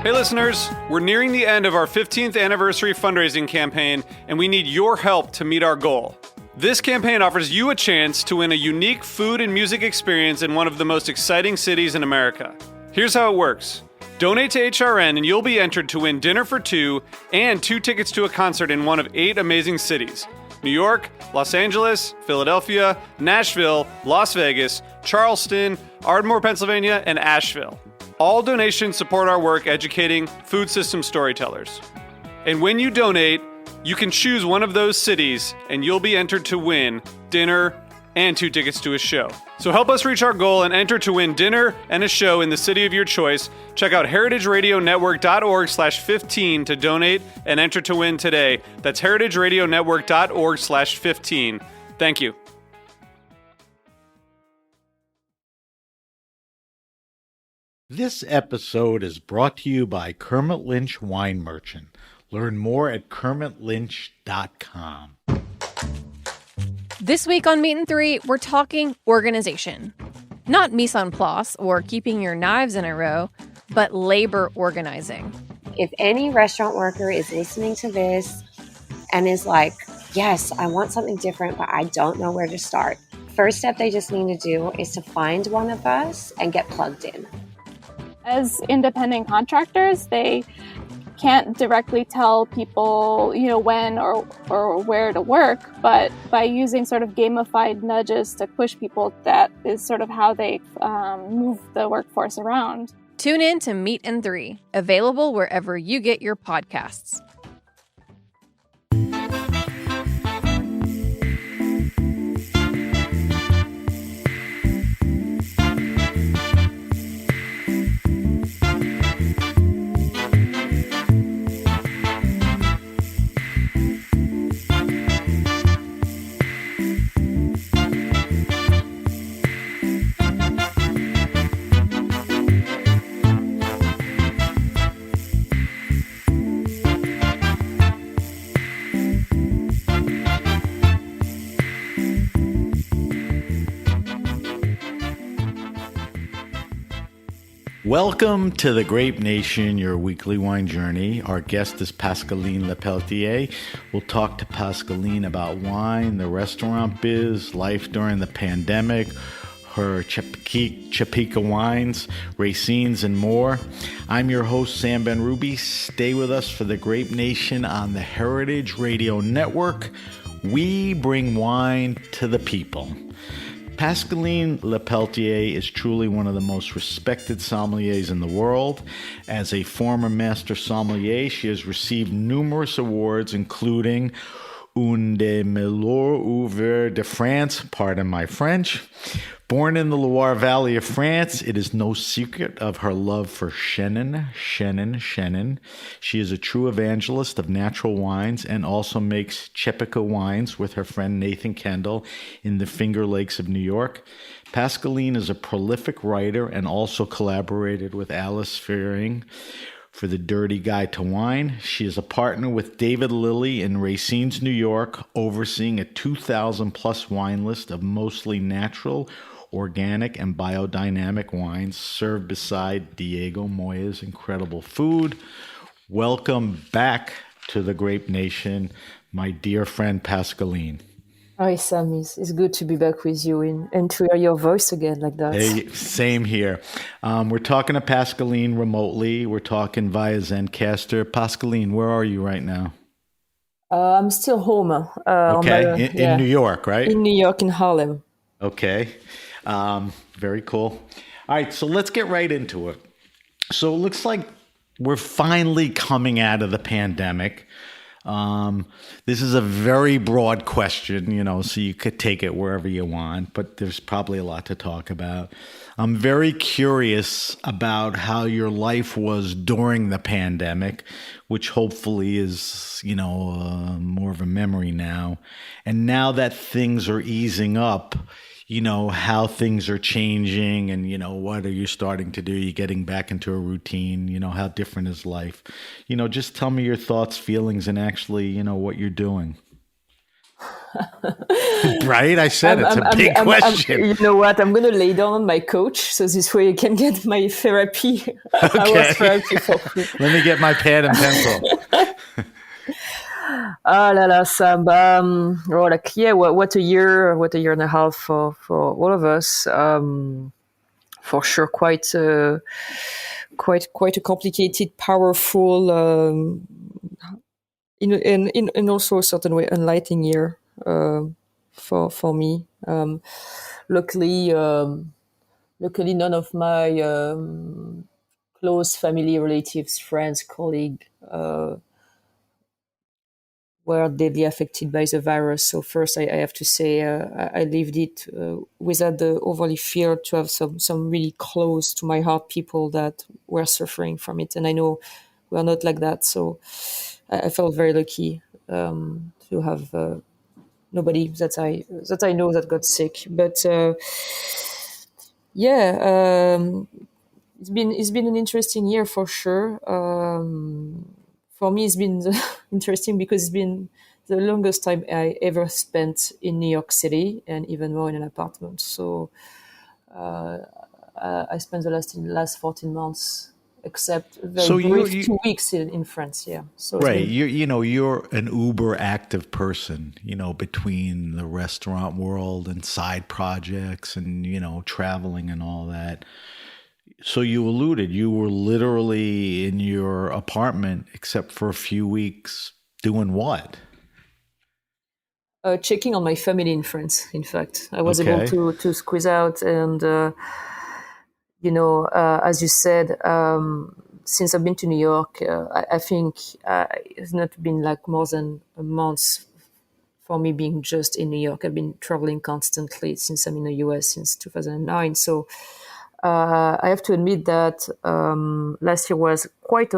Hey listeners, we're nearing the end of our 15th anniversary fundraising campaign, and we need your help to meet our goal. This campaign offers you a chance to win a unique food and music experience in one of the most exciting cities in America. Here's how it works. Donate to HRN and you'll be entered to win dinner for two and 2 tickets to a concert in one of 8 amazing cities: New York, Los Angeles, Philadelphia, Nashville, Las Vegas, Charleston, Ardmore, Pennsylvania, and Asheville. All donations support our work educating food system storytellers. And when you donate, you can choose one of those cities and you'll be entered to win dinner and 2 tickets to a show. So help us reach our goal and enter to win dinner and a show in the city of your choice. Check out heritageradionetwork.org/15 to donate and enter to win today. That's heritageradionetwork.org/15. Thank you. This episode is brought to you by Kermit Lynch Wine Merchant. Learn more at kermitlynch.com. This week on Meat and Three, we're talking organization. Not mise en place or keeping your knives in a row, but labor organizing. If any restaurant worker is listening to this and is like, yes, I want something different, but I don't know where to start. First step they just need to do is to find one of us and get plugged in. As independent contractors, they can't directly tell people, when or where to work, but by using sort of gamified nudges to push people, that is sort of how they move the workforce around. Tune in to Meat and Three, available wherever you get your podcasts. Welcome to the Grape Nation, your weekly wine journey. Our guest is Pascaline Lepeltier. We'll talk to Pascaline about wine, the restaurant biz, life during the pandemic, her Chapika wines, racines, and more. I'm your host, Sam Ben-Ruby. Stay with us for the Grape Nation on the Heritage Radio Network. We bring wine to the people. Pascaline Lepeltier is truly one of the most respected sommeliers in the world. As a former master sommelier, she has received numerous awards, including Un des meilleurs ouvriers de France, pardon my French. Born in the Loire Valley of France, it is no secret of her love for Chenin. She is a true evangelist of natural wines and also makes Chapika wines with her friend Nathan Kendall in the Finger Lakes of New York. Pascaline is a prolific writer and also collaborated with Alice Fearing for The Dirty Guide to Wine. She is a partner with David Lilly in Racines, New York, overseeing a 2,000-plus wine list of mostly natural, organic, and biodynamic wines served beside Diego Moya's incredible food. Welcome back to the Grape Nation, my dear friend Pascaline. Hi, Sam. It's good to be back with you and to hear your voice again like that. Hey, same here. We're talking to Pascaline remotely. We're talking via Zencaster. Pascaline, where are you right now? I'm still home. Okay, in New York, right? In New York, in Harlem. Okay, very cool. All right, so let's get right into it. So it looks like we're finally coming out of the pandemic. This is a very broad question, so you could take it wherever you want, but there's probably a lot to talk about. I'm very curious about how your life was during the pandemic, which hopefully is, more of a memory now. And now that things are easing up, how things are changing and, what are you starting to do? You're getting back into a routine, how different is life? Just tell me your thoughts, feelings, and actually, what you're doing. Right? I said it's a big question. You know what? I'm going to lay down on my couch so this way I can get my therapy, hours therapy for free. Let me get my pad and pencil. Ah la la, Sam. What a year and a half for all of us. For sure, quite a complicated, powerful, in also a certain way enlightening year for me. Luckily, none of my close family, relatives, friends, colleagues were deeply affected by the virus. So first, I have to say I lived it without the overly fear to have some really close to my heart people that were suffering from it. And I know we are not like that. So I felt very lucky to have nobody that I know that got sick. But it's been an interesting year for sure. For me, it's been interesting because it's been the longest time I ever spent in New York City, and even more in an apartment. So I spent the last 14 months, except very brief 2 weeks in France. Yeah. So right. You're an uber active person, between the restaurant world and side projects and, traveling and all that. So you alluded, you were literally in your apartment, except for a few weeks, doing what? Checking on my family in France. In fact, I was able to squeeze out, and as you said, since I've been to New York, I think it's not been like more than a month for me being just in New York. I've been traveling constantly since I'm in the US since 2009. So I have to admit that last year was quite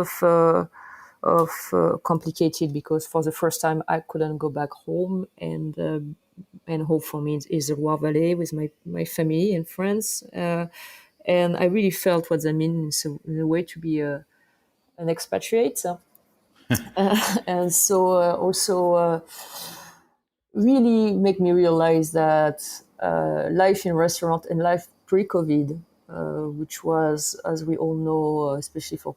complicated because for the first time I couldn't go back home, and home for me is the Loire Valley with my family and friends, and I really felt what that means in a way to be an expatriate, and so also really make me realize that life in restaurant and life pre-COVID, which was, as we all know, especially for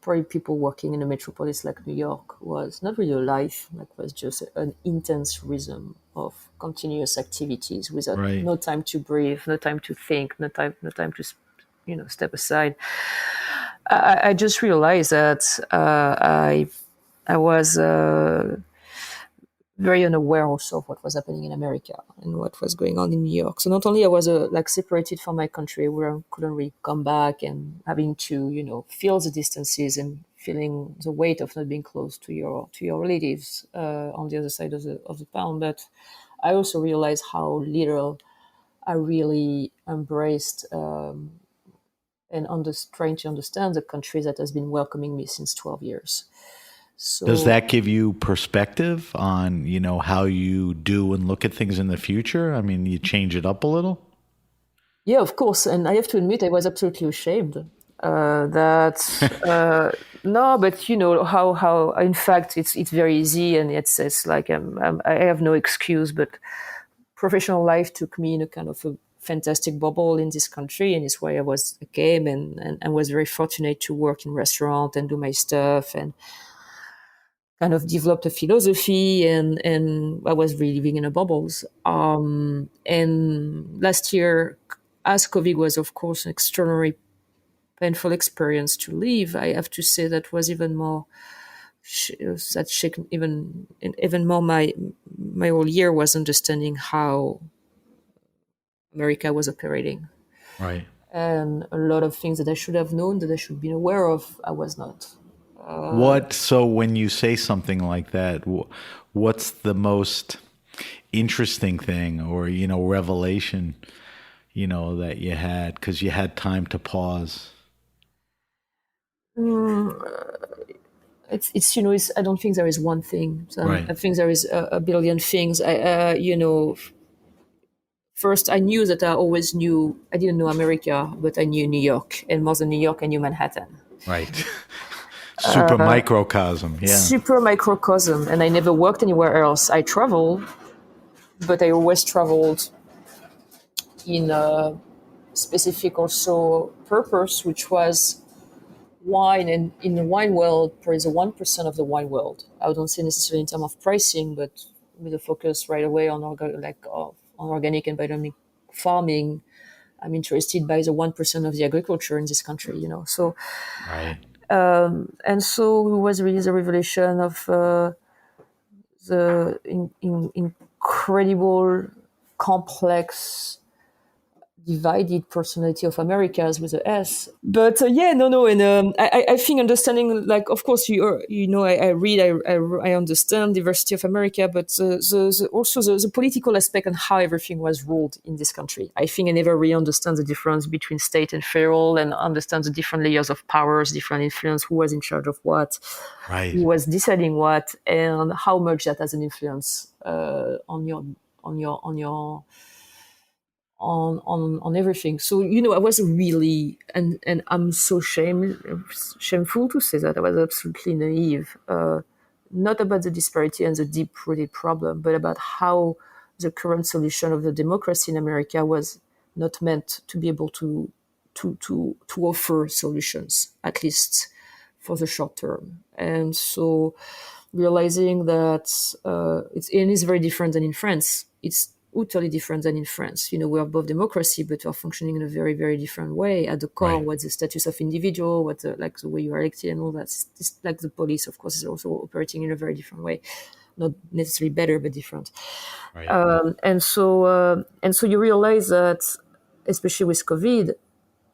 probably people working in a metropolis like New York, was not really a life. Like, was just an intense rhythm of continuous activities without no time to breathe, no time to think, no time to step aside. I just realized that I was very unaware also of what was happening in America and what was going on in New York. So not only I was separated from my country, where I couldn't really come back, and having to feel the distances and feeling the weight of not being close to your relatives on the other side of the pound, but I also realized how little I really embraced and trying to understand the country that has been welcoming me since 12 years. So, does that give you perspective on, how you do and look at things in the future? I mean, you change it up a little? Yeah, of course. And I have to admit, I was absolutely ashamed that no, but how in fact it's very easy, and it's like I have no excuse, but professional life took me in a kind of a fantastic bubble in this country, and it's why I came and was very fortunate to work in restaurant and do my stuff and kind of developed a philosophy, and I was really living in a bubbles. And last year, as COVID was, of course, an extraordinary painful experience to live, I have to say that was even more, that shaken even more my whole year was understanding how America was operating. Right. And a lot of things that I should have known, that I should have been aware of, I was not. So when you say something like that, what's the most interesting thing or, revelation, that you had, because you had time to pause? It's I don't think there is one thing. Right. I think there is a billion things. First, I knew that I didn't know America, but I knew New York, and more than New York, I knew Manhattan. Right. Super microcosm. Yeah. Super microcosm. And I never worked anywhere else. I traveled, but I always traveled in a specific also purpose, which was wine. And in the wine world, probably the 1% of the wine world. I don't say necessarily in terms of pricing, but with a focus right away on on organic and biodynamic farming. I'm interested by the 1% of the agriculture in this country, So, Right. and so it was really the revelation of the incredible, complex, divided personality of Americas with a S. But and I think understanding, like, of course, I read, I understand diversity of America, but also the political aspect and how everything was ruled in this country. I think I never really understand the difference between state and federal, and understand the different layers of powers, different influence, who was in charge of what, Right. who was deciding what, and how much that has an influence on everything. So I was really, and I'm so shameful to say that I was absolutely naive, not about the disparity and the deep-rooted problem, but about how the current solution of the democracy in America was not meant to be able to offer solutions, at least for the short term. And so realizing that it's very different than in France. It's utterly different than in France. We are both democracy, but we are functioning in a very, very different way. At the core, Right. what's the status of individual, what the way you are elected and all that. It's like the police, of course, is also operating in a very different way. Not necessarily better, but different. Right. And so you realize that, especially with COVID,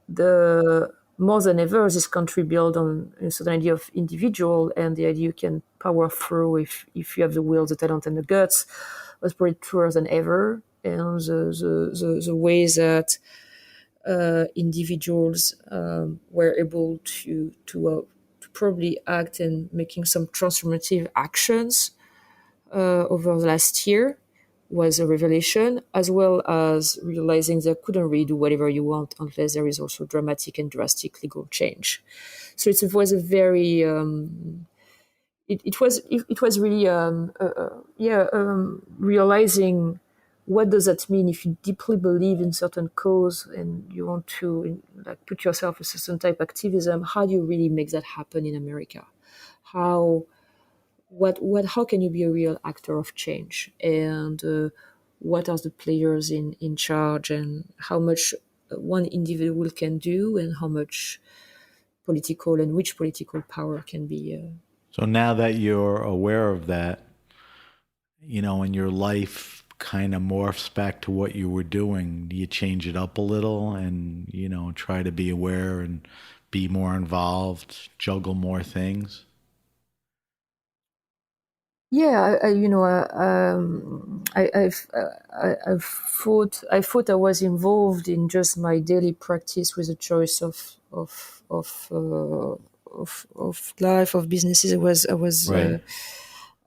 the more than ever, this country built on a certain idea of individual, and the idea you can power through if you have the will, the talent, and the guts, was probably truer than ever. And the way that individuals were able to probably act and making some transformative actions over the last year was a revelation, as well as realizing that couldn't really do whatever you want unless there is also dramatic and drastic legal change. So it was a very it was really realizing what does that mean if you deeply believe in certain cause and you want to put yourself in a certain type of activism. How do you really make that happen in America? How can you be a real actor of change, and what are the players in charge, and how much one individual can do, and how much political and which political power can be So now that you're aware of that, and your life kind of morphs back to what you were doing, do you change it up a little and, try to be aware and be more involved, juggle more things? Yeah, I thought I was involved in just my daily practice with the choice of life, of businesses. Right.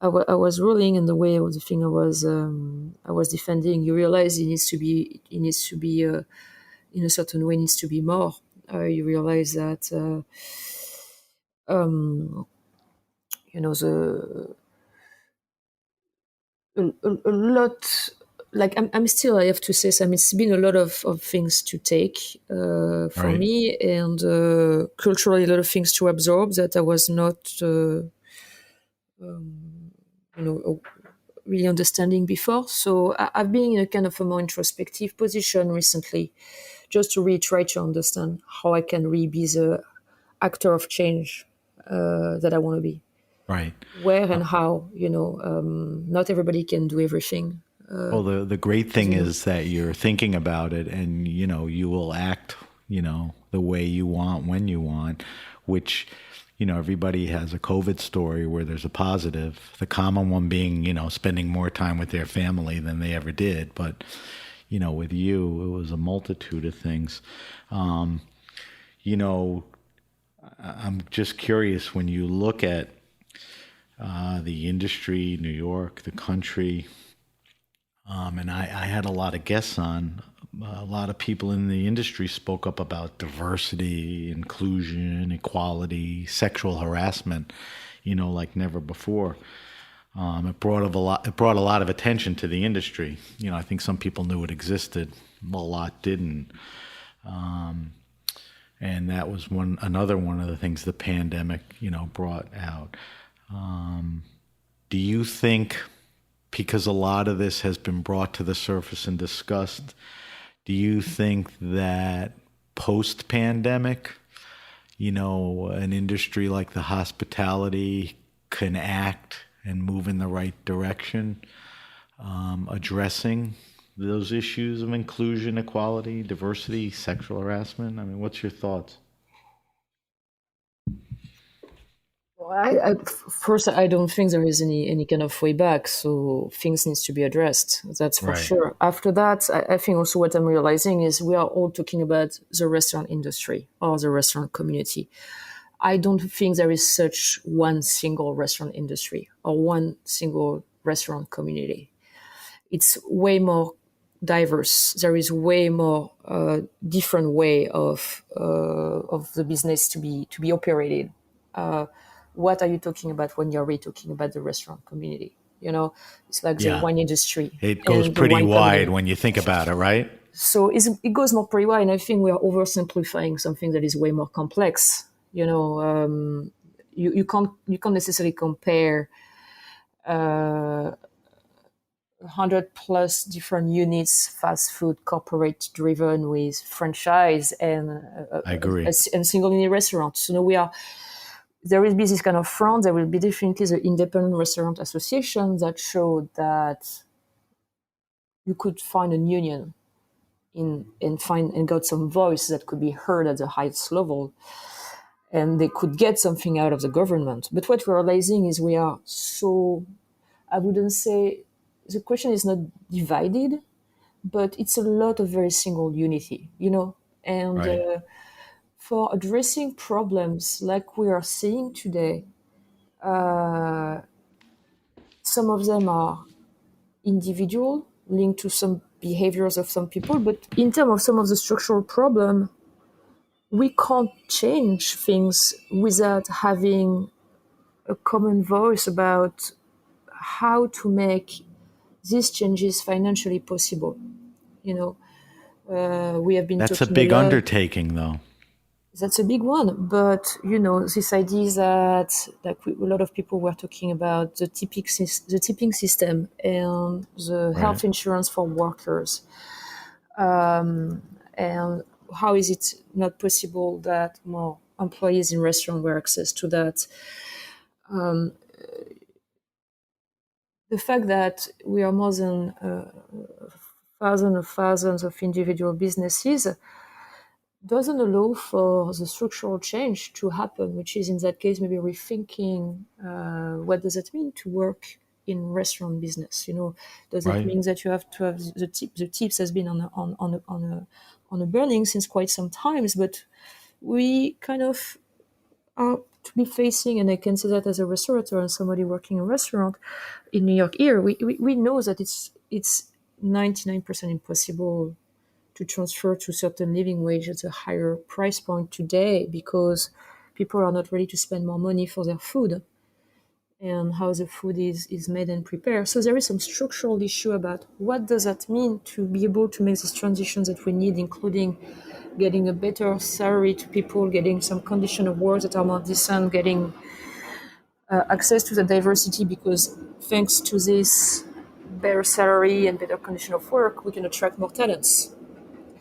I was ruling, and the way the thing I was defending. You realize it needs to be in a certain way, it needs to be more. You realize that the a lot, like I'm still, I have to say, it's been a lot of things to take for Right. me, and culturally a lot of things to absorb that I was not really understanding before. So I've been in a kind of a more introspective position recently, just to really try to understand how I can really be the actor of change that I want to be. Right. Where and how, not everybody can do everything. Well, the great thing is that you're thinking about it, and, you will act, the way you want, when you want, which, everybody has a COVID story where there's a positive, the common one being, spending more time with their family than they ever did. But, with you, it was a multitude of things. I'm just curious, when you look at the industry, New York, the country, and I had a lot of guests on. A lot of people in the industry spoke up about diversity, inclusion, equality, sexual harassment, like never before. It brought a lot of attention to the industry. I think some people knew it existed, a lot didn't. And that was another one of the things the pandemic, brought out. Do you think, because a lot of this has been brought to the surface and discussed, do you think that post-pandemic, an industry like the hospitality can act and move in the right direction, addressing those issues of inclusion, equality, diversity, sexual harassment? I mean, what's your thoughts? First, I don't think there is any kind of way back. So things needs to be addressed. That's for sure. After that, I think also what I'm realizing is we are all talking about the restaurant industry or the restaurant community. I don't think there is such one single restaurant industry or one single restaurant community. It's way more diverse. There is way more different way of the business to be operated. What are you talking about when you're really talking about the restaurant community? It's like the wine industry. It goes pretty wide when you think about it, right? So it goes more pretty wide. And I think we are oversimplifying something that is way more complex. You can't necessarily compare 100 plus different units, fast food, corporate driven with franchise and I agree. And single unit restaurants. There will be this kind of front. There will be definitely the Independent Restaurant Association that showed that you could find a union and got some voice that could be heard at the highest level, and they could get something out of the government. But what we're realizing is we are so, I wouldn't say, the question is not divided, but it's a lot of very single unity, and right. For addressing problems like we are seeing today, some of them are individual, linked to some behaviors of some people, but in terms of some of the structural problem, we can't change things without having a common voice about how to make these changes financially possible. We have been That's a talking big a lot. Undertaking, though. That's a big one, but this idea that a lot of people were talking about the tipping system and the health insurance for workers, and how is it not possible that more employees in restaurants were access to that? The fact that we are more than thousands of individual businesses doesn't allow for the structural change to happen, which is in that case maybe rethinking what does it mean to work in restaurant business. Does it mean that you have to have the tips has been on a burning since quite some times, but we kind of are to be facing, and I can say that as a restaurateur and somebody working in a restaurant in New York here, we know that it's 99% impossible to transfer to certain living wage at a higher price point today because people are not ready to spend more money for their food and how the food is made and prepared. So there is some structural issue about what does that mean to be able to make these transitions that we need, including getting a better salary to people, getting some condition of work that are more decent, getting access to the diversity, because thanks to this better salary and better condition of work, we can attract more talents.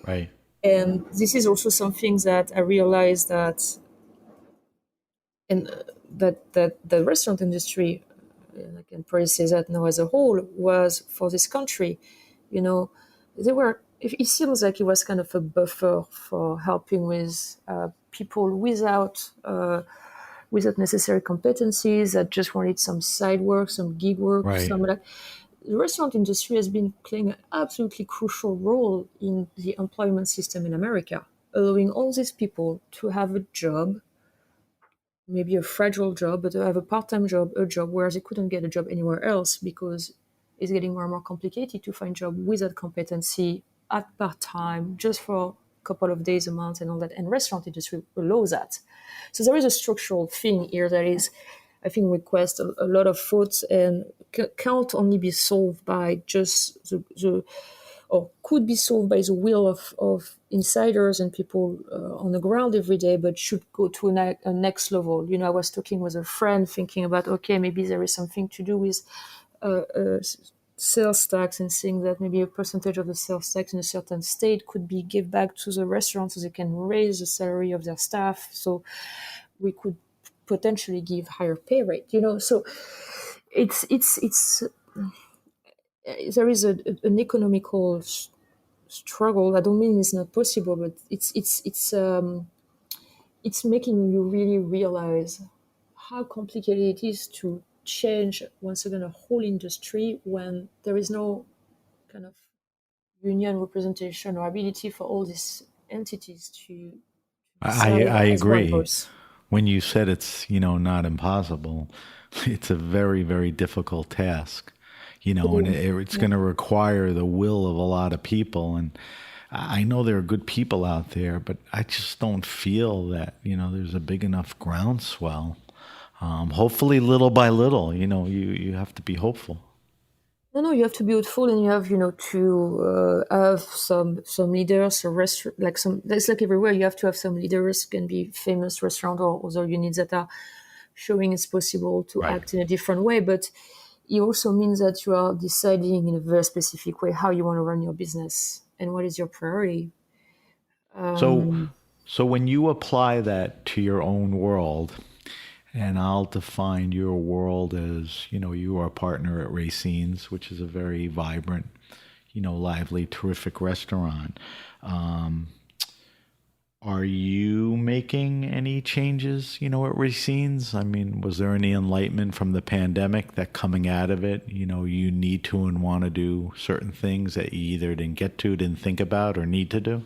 Right. And this is also something that I realized that the restaurant industry, and I can probably say that now as a whole, was for this country, it seems like it was kind of a buffer for helping with people without necessary competencies that just wanted some side work, some gig work, some like. The restaurant industry has been playing an absolutely crucial role in the employment system in America, allowing all these people to have a job, maybe a fragile job, but to have a part-time job, a job where they couldn't get a job anywhere else because it's getting more and more complicated to find a job without competency at part-time, just for a couple of days a month and all that. And restaurant industry allows that. So there is a structural thing here that is I think request a lot of thoughts and can't only be solved by just the or could be solved by the will of insiders and people on the ground every day, but should go to a next level. I was talking with a friend thinking about, okay, maybe there is something to do with sales tax and saying that maybe a percentage of the sales tax in a certain state could be give back to the restaurants so they can raise the salary of their staff. So we could potentially give higher pay rate, so it's there is an economical struggle. I don't mean it's not possible, but it's making you really realize how complicated it is to change once again a whole industry when there is no kind of union representation or ability for all these entities to decide I as one agree. voice. When you said it's, not impossible, it's a very, very difficult task, and it's going to require the will of a lot of people. And I know there are good people out there, but I just don't feel that, there's a big enough groundswell. Hopefully, little by little, you have to be hopeful. No, you have to be hopeful, and you have, to have some leaders, or like some. It's like everywhere. You have to have some leaders, can be famous restaurant or other units that are showing it's possible to act in a different way. But it also means that you are deciding in a very specific way how you want to run your business and what is your priority. So when you apply that to your own world, and I'll define your world as, you are a partner at Racine's, which is a very vibrant, lively, terrific restaurant. Are you making any changes, at Racine's? I mean, was there any enlightenment from the pandemic that coming out of it, you need to and want to do certain things that you either didn't get to, didn't think about, or need to do?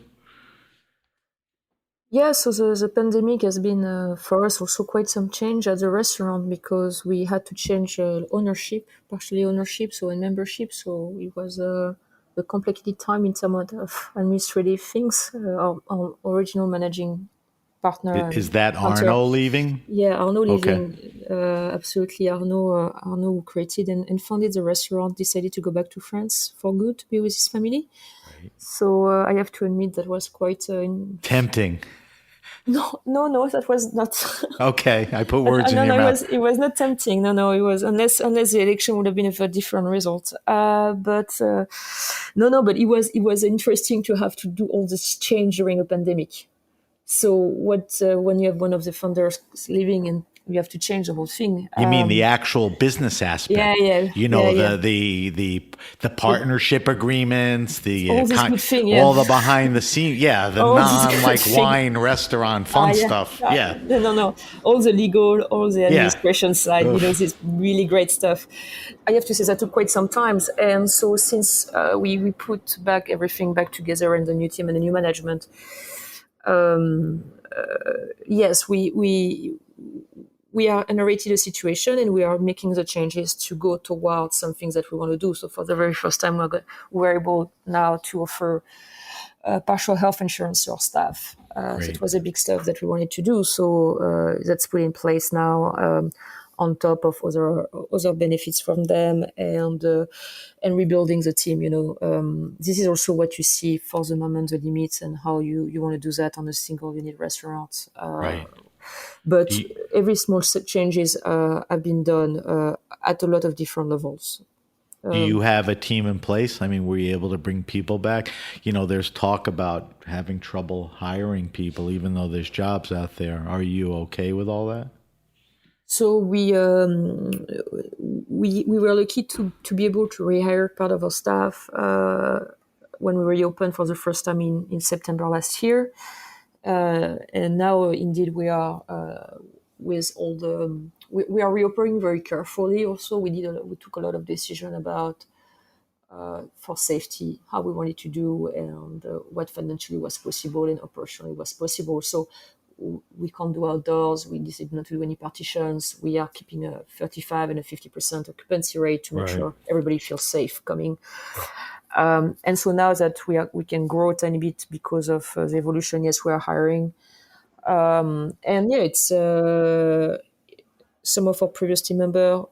Yeah, so the pandemic has been for us also quite some change at the restaurant because we had to change ownership, partially ownership, so and membership. So it was a complicated time in terms of administrative things. Our original managing partner. Is that Arnaud leaving? Yeah, Arnaud leaving. Okay. Absolutely. Arnaud who created and founded the restaurant, decided to go back to France for good to be with his family. Right. So I have to admit that was quite tempting. No, that was not. Okay, I put words in your mouth. It was not tempting. No, it was unless the election would have been a very different result. But it was interesting to have to do all this change during a pandemic. So when you have one of the founders leaving and you have to change the whole thing. You mean the actual business aspect? Yeah. The partnership agreements, all this good thing, all the behind the scenes, the wine restaurant fun stuff. No, all the legal, all the administration side, this really great stuff. I have to say that took quite some time, and so since we put everything back together and the new team and the new management. Yes, we are narrated a situation and we are making the changes to go towards some things that we want to do. So for the very first time, we're able now to offer partial health insurance to our staff. So it was a big stuff that we wanted to do. So that's put in place now on top of other benefits from them and rebuilding the team. This is also what you see for the moment, the limits and how you want to do that on a single unit restaurant. But every small changes have been done at a lot of different levels. Do you have a team in place? I mean, were you able to bring people back? There's talk about having trouble hiring people, even though there's jobs out there. Are you okay with all that? So we were lucky to be able to rehire part of our staff when we reopened for the first time in September last year. And now, indeed, we are with all the. We are reopening very carefully. Also, we took a lot of decision about for safety how we wanted to do and what financially was possible and operationally was possible. So we can't do outdoors. We decided not to do any partitions. We are keeping a 35 and a 50% occupancy rate to make sure everybody feels safe coming. And so now that we can grow a tiny bit because of the evolution, yes, we are hiring. It's some of our previous team member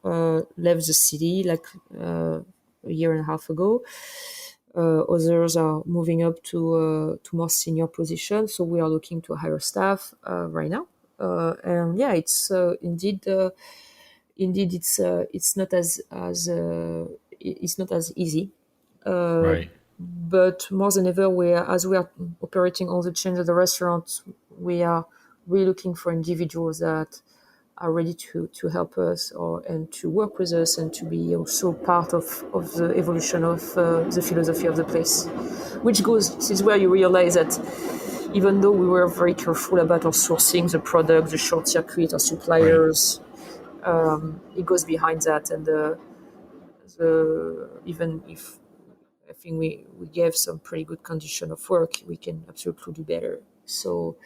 left the city like a year and a half ago. Others are moving up to more senior positions, so we are looking to hire staff right now. And yeah, it's indeed it's not as easy. Right. But more than ever, as we are operating all the chains of the restaurants, we are really looking for individuals that are ready to help us and to work with us and to be also part of the evolution of the philosophy of the place. Which this is where you realize that even though we were very careful about our sourcing, the product, the short circuit, our suppliers, it goes behind that. And even if I think we gave some pretty good condition of work, we can absolutely do better. So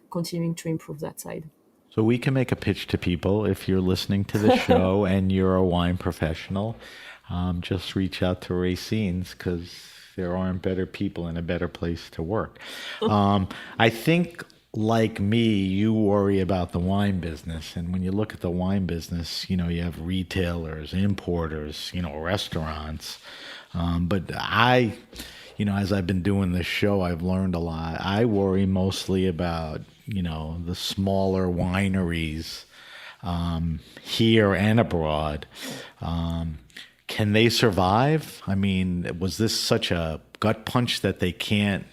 continuing to improve that side. So we can make a pitch to people. If you're listening to the show and you're a wine professional, just reach out to Racine's, because there aren't better people and a better place to work. I think, like me, you worry about the wine business. And when you look at the wine business, you have retailers, importers, restaurants. But as I've been doing this show, I've learned a lot. I worry mostly about, the smaller wineries here and abroad. Can they survive? I mean, was this such a gut punch that they can't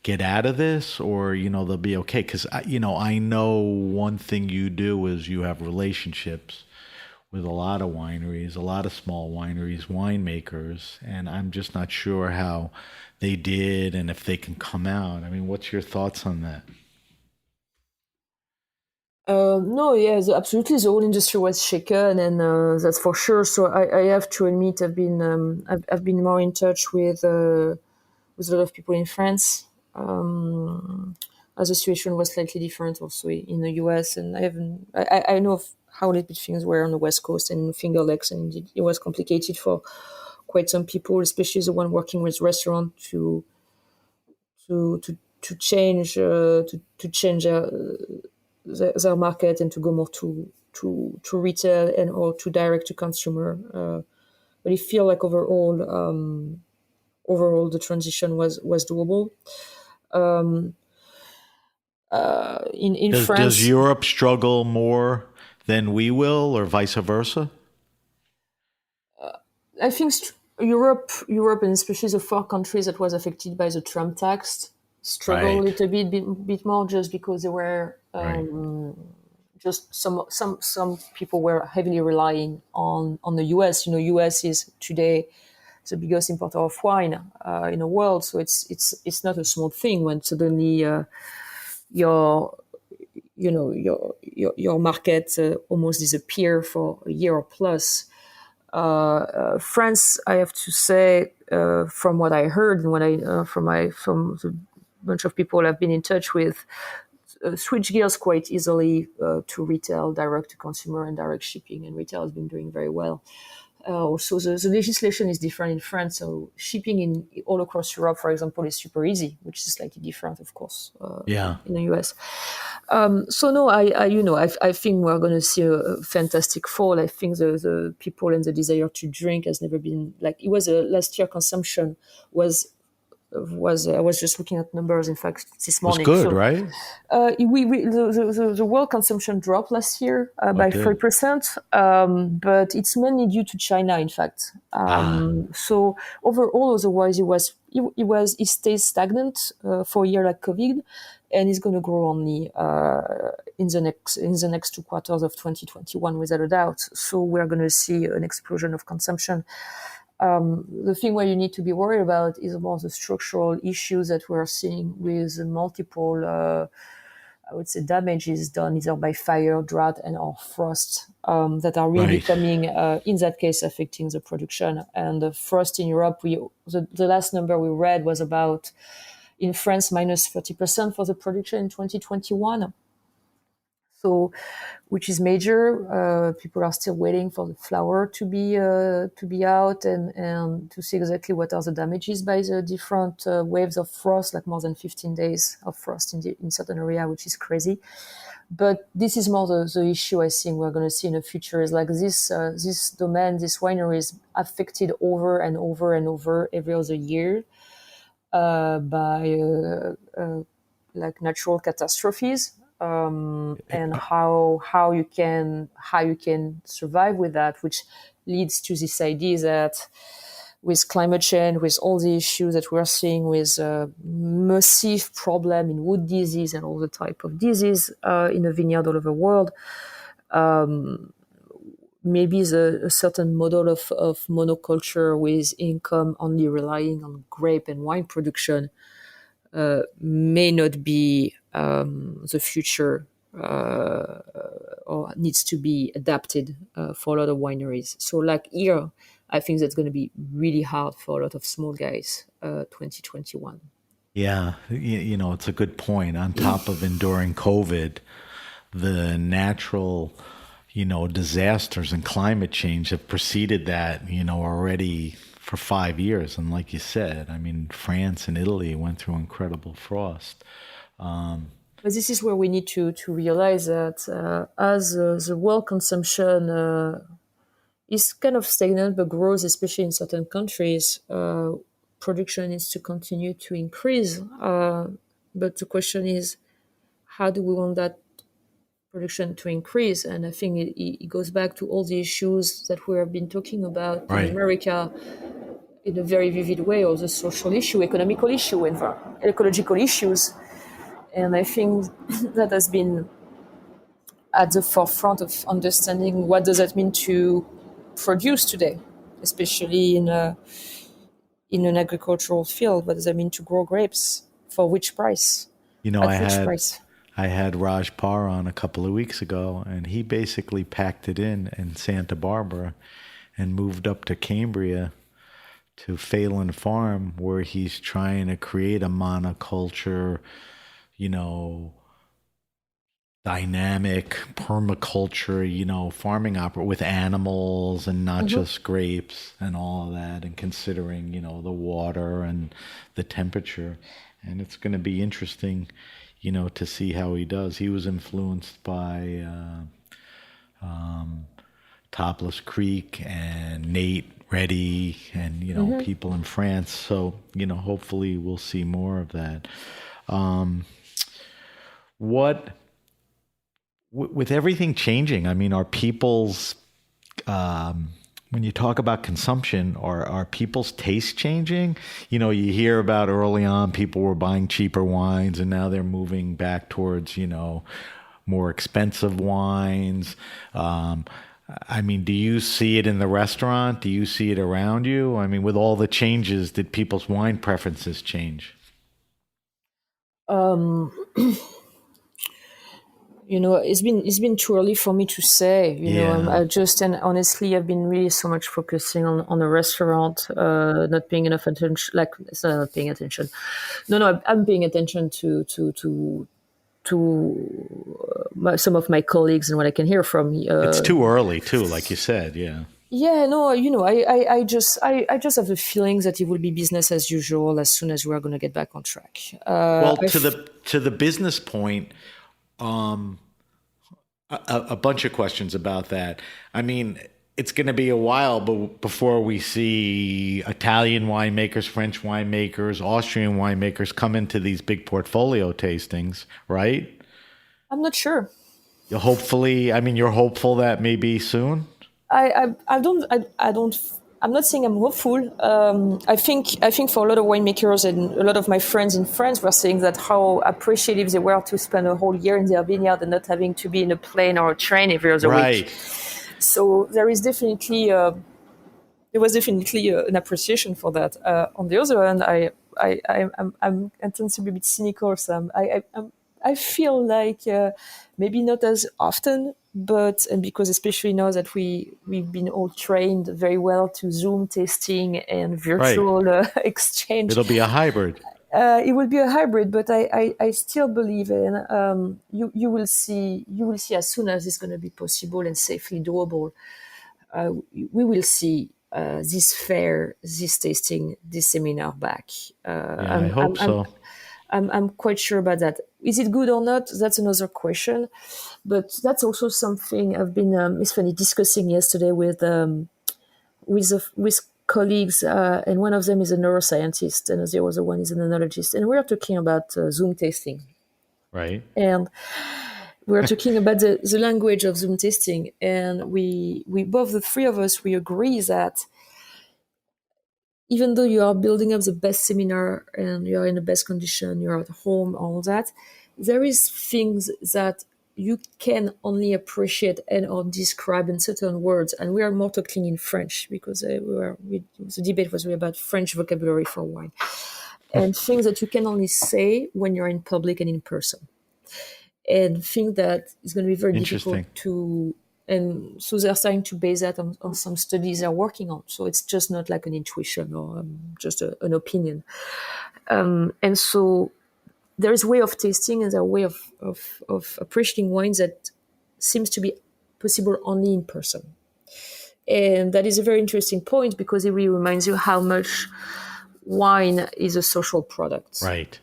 get out of this, or, they'll be okay? Because, I know one thing you do is you have relationships with a lot of wineries, a lot of small wineries, winemakers, and I'm just not sure how they did and if they can come out. I mean, what's your thoughts on that? No, yeah, absolutely. The whole industry was shaken, and that's for sure. So I have to admit, I've been more in touch with a lot of people in France. As the situation was slightly different also in the US, and I know of how little bit things were on the West Coast and Finger Lakes, and it was complicated for quite some people, especially the one working with restaurant to change their market and to go more to retail and or to direct to consumer. But I feel like overall the transition was doable. In France, does Europe struggle more than we will, or vice versa? I think Europe, and especially the 4 countries that was affected by the Trump tax, struggle a little bit more, just because they were just some people were heavily relying on the US. US is today the biggest importer of wine in the world, so it's not a small thing when suddenly your market almost disappear for a year or plus. France, I have to say, from what I heard and what I from the bunch of people I've been in touch with, switch gears quite easily to retail, direct to consumer, and direct shipping. And retail has been doing very well. Also, the legislation is different in France. So shipping in all across Europe, for example, is super easy, which is slightly different, of course, in the US. So no, I think we're going to see a fantastic fall. I think the people and the desire to drink has never been like it was. Last year consumption was I was just looking at numbers, in fact, this morning. It's good, right? The world consumption dropped last year by 3%, but it's mainly due to China, in fact. So overall, otherwise, it stays stagnant for a year like COVID, and it's going to grow only in the next 2 quarters of 2021, without a doubt. So we're going to see an explosion of consumption. The thing where you need to be worried about is more the structural issues that we're seeing with multiple, I would say, damages done either by fire, drought, and or frost that are really coming, in that case, affecting the production. And the frost in Europe, the last number we read was about, in France, minus 30% for the production in 2021. So which is major. People are still waiting for the flower to be out and to see exactly what are the damages by the different waves of frost, like more than 15 days of frost in certain area, which is crazy. But this is more the issue I think we're going to see in the future is like this domain, this winery is affected over and over and over every other year by like natural catastrophes, and how you can survive with that, which leads to this idea that with climate change, with all the issues that we're seeing with massive problem in wood disease and all the type of disease in the vineyard all over the world, maybe a certain model of monoculture with income only relying on grape and wine production may not be the future or needs to be adapted for a lot of wineries. So like here, I think that's going to be really hard for a lot of small guys, 2021. Yeah, it's a good point. On top of enduring COVID, the natural, disasters and climate change have preceded that, already for 5 years. And like you said, I mean, France and Italy went through incredible frost. But this is where we need to realize that as the world consumption is kind of stagnant but grows, especially in certain countries, production needs to continue to increase. But the question is, how do we want that production to increase? And I think it goes back to all the issues that we have been talking about Right. in America in a very vivid way, all the social issue, economical issue, ecological issues. And I think that has been at the forefront of understanding what does that mean to produce today, especially in an agricultural field. What does that mean to grow grapes? For which price? Price? I had Raj Parr on a couple of weeks ago, and he basically packed it in Santa Barbara and moved up to Cambria to Phelan Farm, where he's trying to create a monoculture, dynamic permaculture, farming with animals and not just grapes and all of that, and considering, the water and the temperature. And it's going to be interesting, to see how he does. He was influenced by Topless Creek and Nate Reddy and, people in France. So, hopefully we'll see more of that. With everything changing, I mean, are people's, when you talk about consumption, are people's tastes changing? You hear about early on people were buying cheaper wines, and now they're moving back towards, more expensive wines. I mean, do you see it in the restaurant? Do you see it around you? I mean, with all the changes, did people's wine preferences change? It's been too early for me to say. And honestly, I've been really so much focusing on the restaurant, not paying enough attention. Like, it's not paying attention. No, I'm paying attention to some of my colleagues and what I can hear from. It's too early, too, like you said. Yeah. Yeah, no, I just have the feeling that it will be business as usual as soon as we are going to get back on track. To the business point. A bunch of questions about that. I mean, it's going to be a while before we see Italian winemakers, French winemakers, Austrian winemakers come into these big portfolio tastings, right? I'm not sure. You're hopeful that maybe soon? I'm not saying I'm hopeful. I think for a lot of winemakers and a lot of my friends in France were saying that how appreciative they were to spend a whole year in their vineyard and not having to be in a plane or a train every other week. So there was definitely an appreciation for that. On the other hand, I tend to be a bit cynical. So I feel like maybe not as often, and because especially now that we've been all trained very well to Zoom tasting and virtual exchange, it'll be a hybrid. It will be a hybrid, but I still believe in you will see as soon as it's going to be possible and safely doable. We will see this fair, this tasting, this seminar back. I hope so. I'm quite sure about that. Is it good or not? That's another question. But that's also something I've been, it's funny, discussing yesterday with colleagues, and one of them is a neuroscientist, and the other one is an analogist, and we are talking about Zoom tasting. Right. And we're talking about the language of Zoom testing, and we both, the three of us, we agree that even though you are building up the best seminar and you're in the best condition, you're at home, all that, there is things that you can only appreciate and or describe in certain words. And we are more talking in French because the debate was really about French vocabulary for wine. And things that you can only say when you're in public and in person. And think that it's going to be very difficult to, and so they're starting to base that on some studies they're working on. So it's just not like an intuition or just an opinion. And so there is a way of tasting and there a way of appreciating wines that seems to be possible only in person. And that is a very interesting point because it really reminds you how much wine is a social product. Right.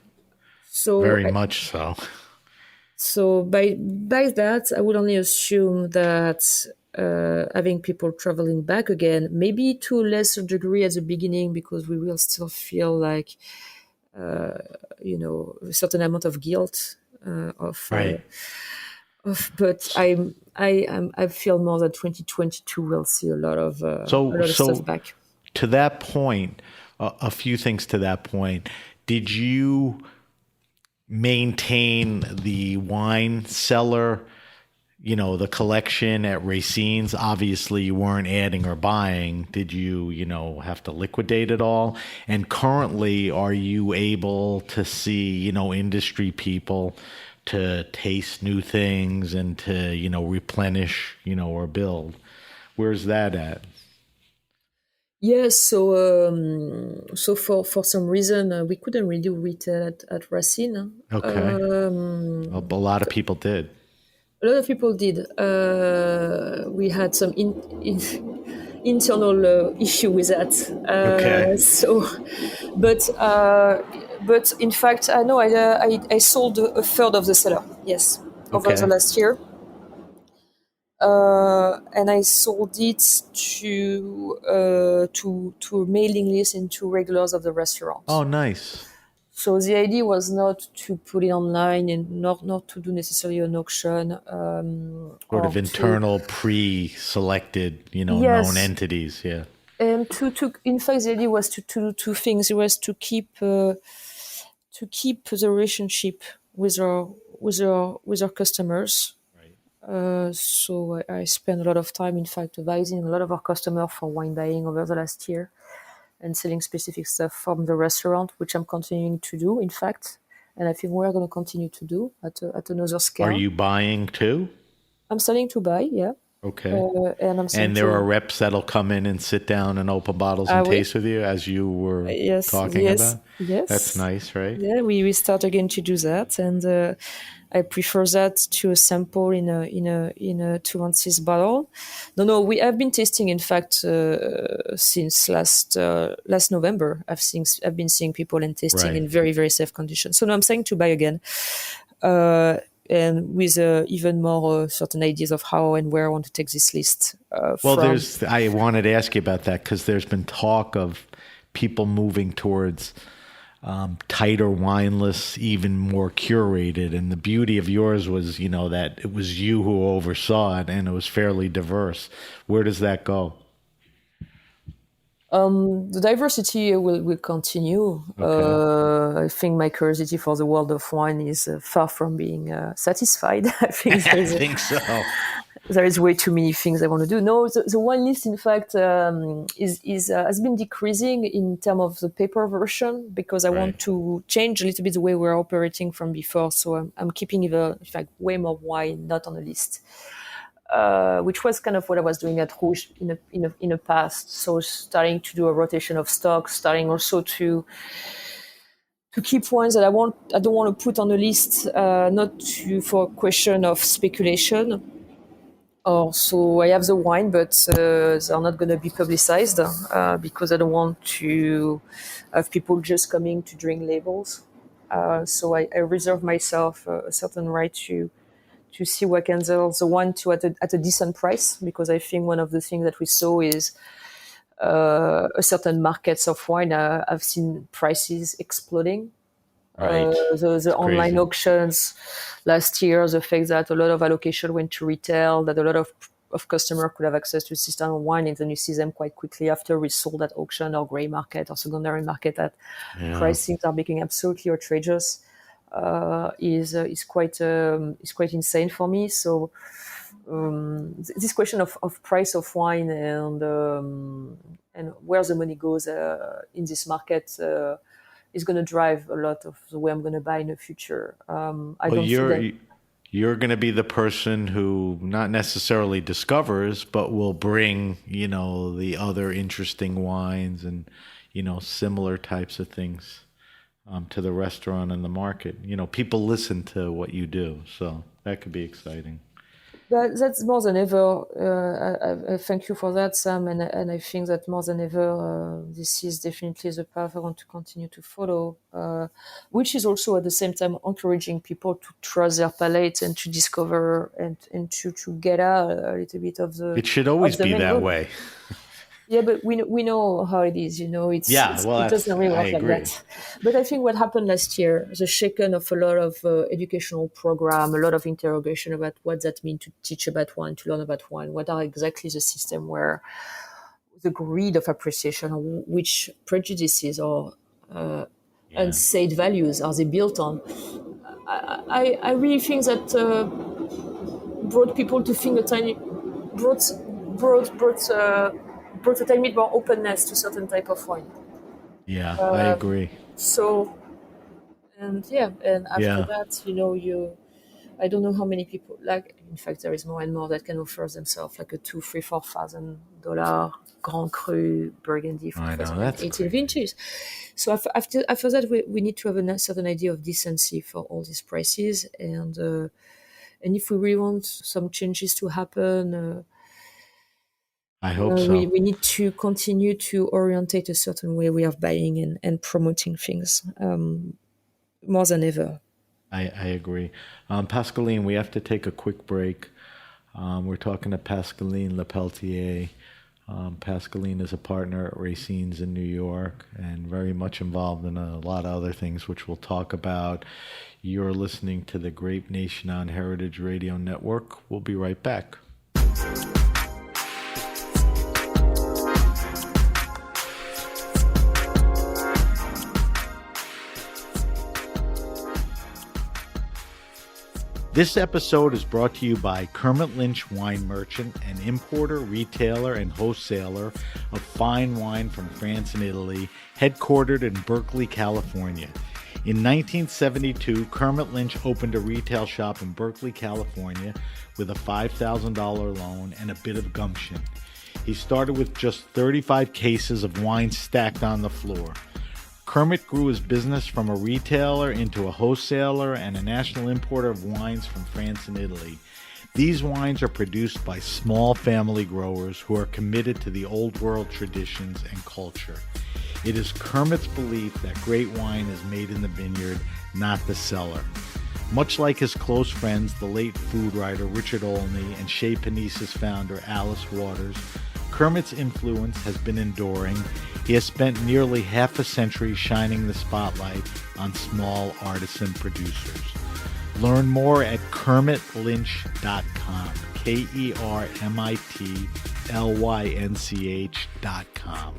So very much so. So by that, I would only assume that having people traveling back again, maybe to a lesser degree at the beginning, because we will still feel like, a certain amount of guilt right. But I feel more that 2022 will see a lot of stuff back. To that point, a few things to that point. Did you maintain the wine cellar, the collection at Racine's? Obviously you weren't adding or buying. Did you, have to liquidate it all? And currently, are you able to see, industry people to taste new things and to, replenish, or build? Where's that at? Yes, so for some reason we couldn't really do retail at Racine. Okay. A lot of people did. A lot of people did. We had some internal issue with that. Okay. But in fact, I know I sold a third of the cellar. Yes, over the last year. And I sold it to a mailing list and to regulars of the restaurant. Oh, nice. So the idea was not to put it online and not to do necessarily an auction. Sort of internal pre-selected, known entities. Yeah. And in fact, the idea was to do two things. It was to keep the relationship with our customers. So I spent a lot of time, in fact, advising a lot of our customers for wine buying over the last year and selling specific stuff from the restaurant, which I'm continuing to do, in fact. And I think we're going to continue to do at another scale. Are you buying too? I'm starting to buy, yeah. Okay. And there are reps that'll come in and sit down and open bottles and taste with you, as you were talking about? Yes. That's nice, right? Yeah, we start again to do that. And I prefer that to a sample in a 2 ounces bottle. No, we have been tasting. In fact, since last November, I've been seeing people and tasting in very, very safe conditions. So now I'm starting to buy again, and with even more certain ideas of how and where I want to take this list. I wanted to ask you about that because there's been talk of people moving towards tighter wine lists, even more curated. And the beauty of yours was, that it was you who oversaw it and it was fairly diverse. Where does that go? The diversity will continue. Okay. I think my curiosity for the world of wine is far from being satisfied. I think so. There is way too many things I want to do. No, the wine list, in fact, has been decreasing in terms of the paper version because I want to change a little bit the way we're operating from before. So I'm keeping in fact, way more wine not on the list. Which was kind of what I was doing at Rouge in the past. So starting to do a rotation of stock, starting also to to keep wines that I don't want to put on the list, for a question of speculation. So I have the wine, but they're not going to be publicized because I don't want to have people just coming to drink labels. So I reserve myself a certain right to see what can sell the wine to at a decent price, because I think one of the things that we saw is a certain markets of wine. I've seen prices exploding. Right. The online Crazy. auctions last year, the fact that a lot of allocation went to retail, that a lot of customers could have access to system of wine, and then you see them quite quickly after resold at auction or grey market or secondary market at pricings are becoming absolutely outrageous. Is quite insane for me. So this question of price of wine and where the money goes in this market is going to drive a lot of the way I'm going to buy in the future. You're going to be the person who not necessarily discovers, but will bring, the other interesting wines and, similar types of things to the restaurant and the market. People listen to what you do, so that could be exciting. But that's more than ever. I thank you for that, Sam, and I think that more than ever, this is definitely the path I want to continue to follow, which is also at the same time encouraging people to trust their palate and to discover and to get out a little bit of the. It should always be that goal. way. Yeah, but we know how it is, it doesn't really work like that. But I think what happened last year, the shaken of a lot of educational program, a lot of interrogation about what that means to teach about wine, to learn about wine, what are exactly the system where the greed of appreciation, which prejudices or unsaid values are they built on. I really think that brought people to think brought a tiny bit more openness to certain type of wine. Yeah, I agree. So, and after that, I don't know how many people, in fact, there is more and more that can offer themselves like a $2,000-$4,000 Grand Cru Burgundy from 2018 vintage. So after that, we need to have a certain idea of decency for all these prices, and if we really want some changes to happen. I hope so. We need to continue to orientate a certain way we are buying and promoting things more than ever. I agree. Pascaline, we have to take a quick break. We're talking to Pascaline Lepeltier. Pascaline is a partner at Racine's in New York and very much involved in a lot of other things, which we'll talk about. You're listening to the Grape Nation on Heritage Radio Network. We'll be right back. This episode is brought to you by Kermit Lynch Wine Merchant, an importer, retailer, and wholesaler of fine wine from France and Italy, headquartered in Berkeley, California. In 1972, Kermit Lynch opened a retail shop in Berkeley, California with a $5,000 loan and a bit of gumption. He started with just 35 cases of wine stacked on the floor. Kermit grew his business from a retailer into a wholesaler and a national importer of wines from France and Italy. These wines are produced by small family growers who are committed to the old world traditions and culture. It is Kermit's belief that great wine is made in the vineyard, not the cellar. Much like his close friends, the late food writer Richard Olney and Chez Panisse founder Alice Waters, Kermit's influence has been enduring. He has spent nearly half a century shining the spotlight on small artisan producers. Learn more at KermitLynch.com, KermitLynch.com.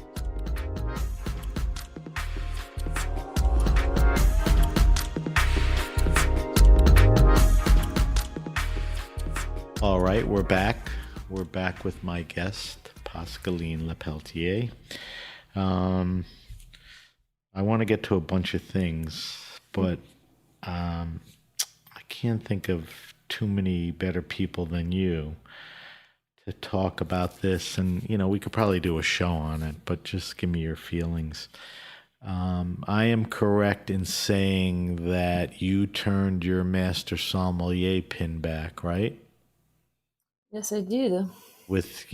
All right, we're back. We're back with my guest, Pascaline Lepeltier. I want to get to a bunch of things, but I can't think of too many better people than you to talk about this. And, we could probably do a show on it, but just give me your feelings. I am correct in saying that you turned your master sommelier pin back, right? Yes, I did. With,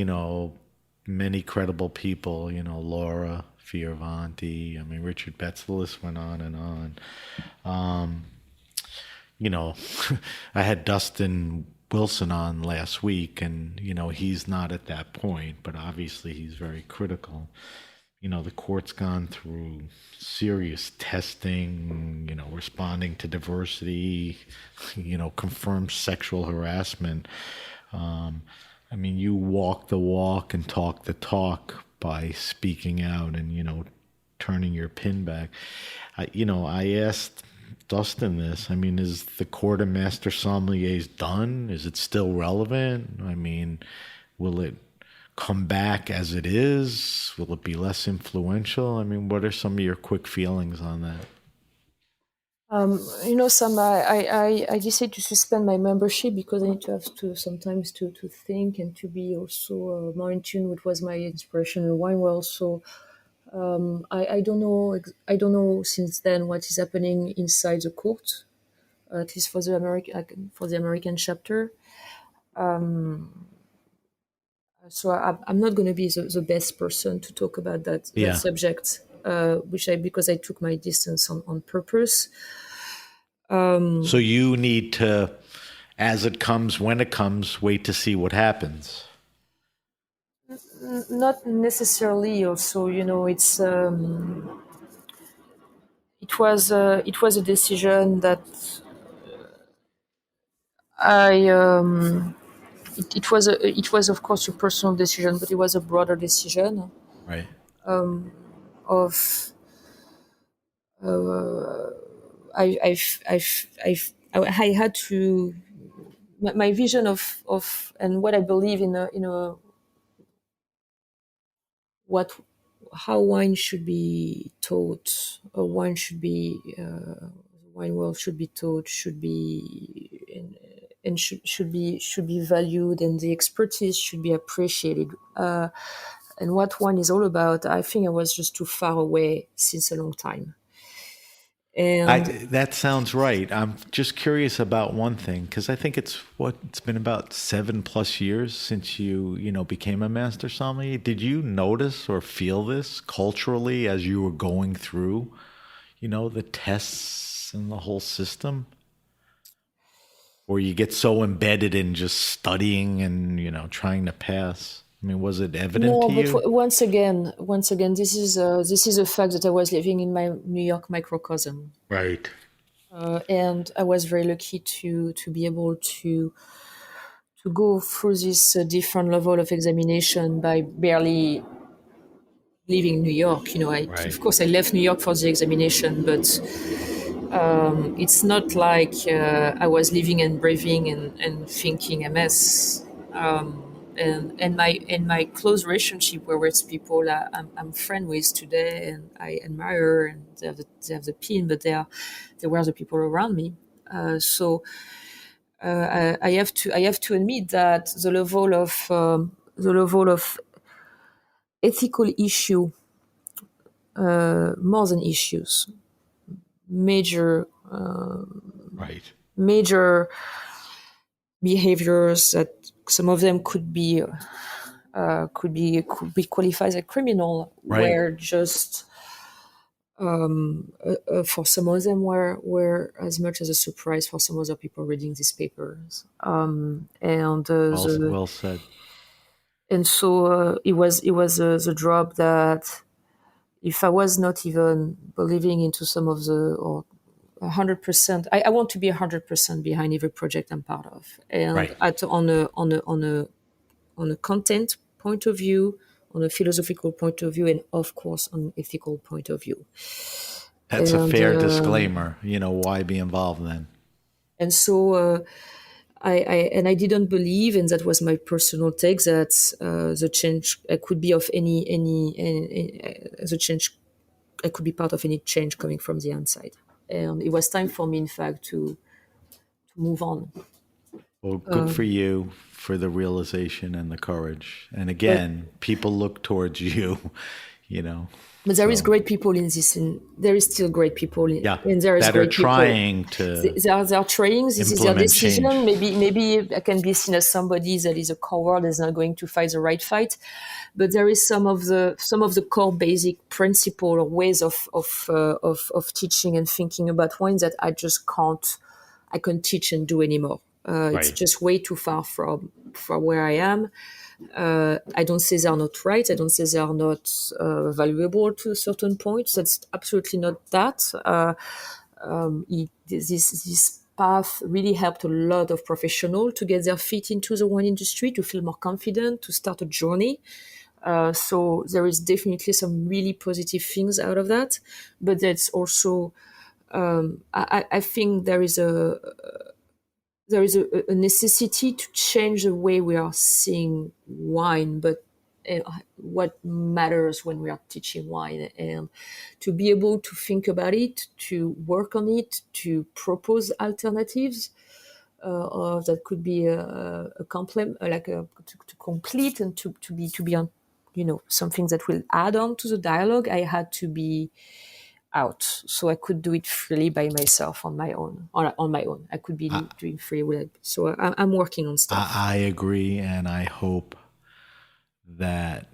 many credible people, Laura Fioravanti. I mean, Richard Betts, the list went on and on. Um, you know, I had Dustin Wilson on last week, and, he's not at that point, but obviously he's very critical. The court's gone through serious testing, responding to diversity, confirmed sexual harassment. I mean, you walk the walk and talk the talk by speaking out and, turning your pin back. I asked Dustin this. I mean, is the Court of Master Sommeliers done? Is it still relevant? I mean, will it come back as it is? Will it be less influential? I mean, what are some of your quick feelings on that? Sam, I decided to suspend my membership because I need to have to sometimes to think and to be also more in tune with what was my inspiration in the wine world. So I don't know. I don't know since then what is happening inside the court, at least for the American chapter. So I'm not going to be the best person to talk about that subject, because I took my distance on purpose. So you need to, as it comes, when it comes, wait to see what happens. Not necessarily. Also, it's it was a decision that it was of course a personal decision, but it was a broader decision. Right. Of I had to my vision of and what I believe in how wine should be taught, or wine should be wine world should be taught, should be and should be valued, and the expertise should be appreciated. And what wine is all about, I think I was just too far away since a long time. And that sounds right. I'm just curious about one thing, because I think it's been about 7+ years since you became a master sommelier. Did you notice or feel this culturally as you were going through, the tests and the whole system? Or you get so embedded in just studying and, trying to pass? I mean, was it evident to you? No, but once again, this is a fact that I was living in my New York microcosm, right? And I was very lucky to be able to go through this different level of examination by barely leaving New York. Right. Of course, I left New York for the examination, but it's not like I was living and breathing and thinking MS. And my close relationship were with people I'm friend with today, and I admire, and they have the pin, but they were the people around me. So I have to admit that the level of ethical issue, more than issues, major right, major behaviors that some of them could be qualified as criminal, right, were just for some of them were as much as a surprise for some other people reading these papers. Well said. And so it was the drop that, if I was not even believing into some of the, or 100%, I want to be 100% behind every project I'm part of, and right. on a content point of view, on a philosophical point of view, and of course on an ethical point of view. That's a fair disclaimer. Why be involved then? And so I didn't believe, and that was my personal take, that the change could be of any the change. I could be part of any change coming from the inside, and it was time for me, in fact, to move on. Well, good for you for the realization and the courage. And again, people look towards you. you know. But there is So, great people in this, and there is still great people, yeah, and there is that are great people. trying to They are trying. This is their implement decision. change. Maybe I can be seen as somebody that is a coward, is not going to fight the right fight. But there is some of the core basic principle or ways of teaching and thinking about wine that I can't teach and do anymore. It's Right. just way too far from where I am. I don't say they are not right. I don't say they are not valuable to a certain point. That's absolutely not that. This path really helped a lot of professionals to get their feet into the wine industry, to feel more confident, to start a journey. So there is definitely some really positive things out of that, but that's also I think there is a necessity to change the way we are seeing wine, but what matters when we are teaching wine, and to be able to think about it, to work on it, to propose alternatives that could be a complement, to complete and to be on, something that will add on to the dialogue. I had to be out, so I could do it freely by myself on my own. On my own, I could be doing free with it. So I'm working on stuff. I agree, and I hope that,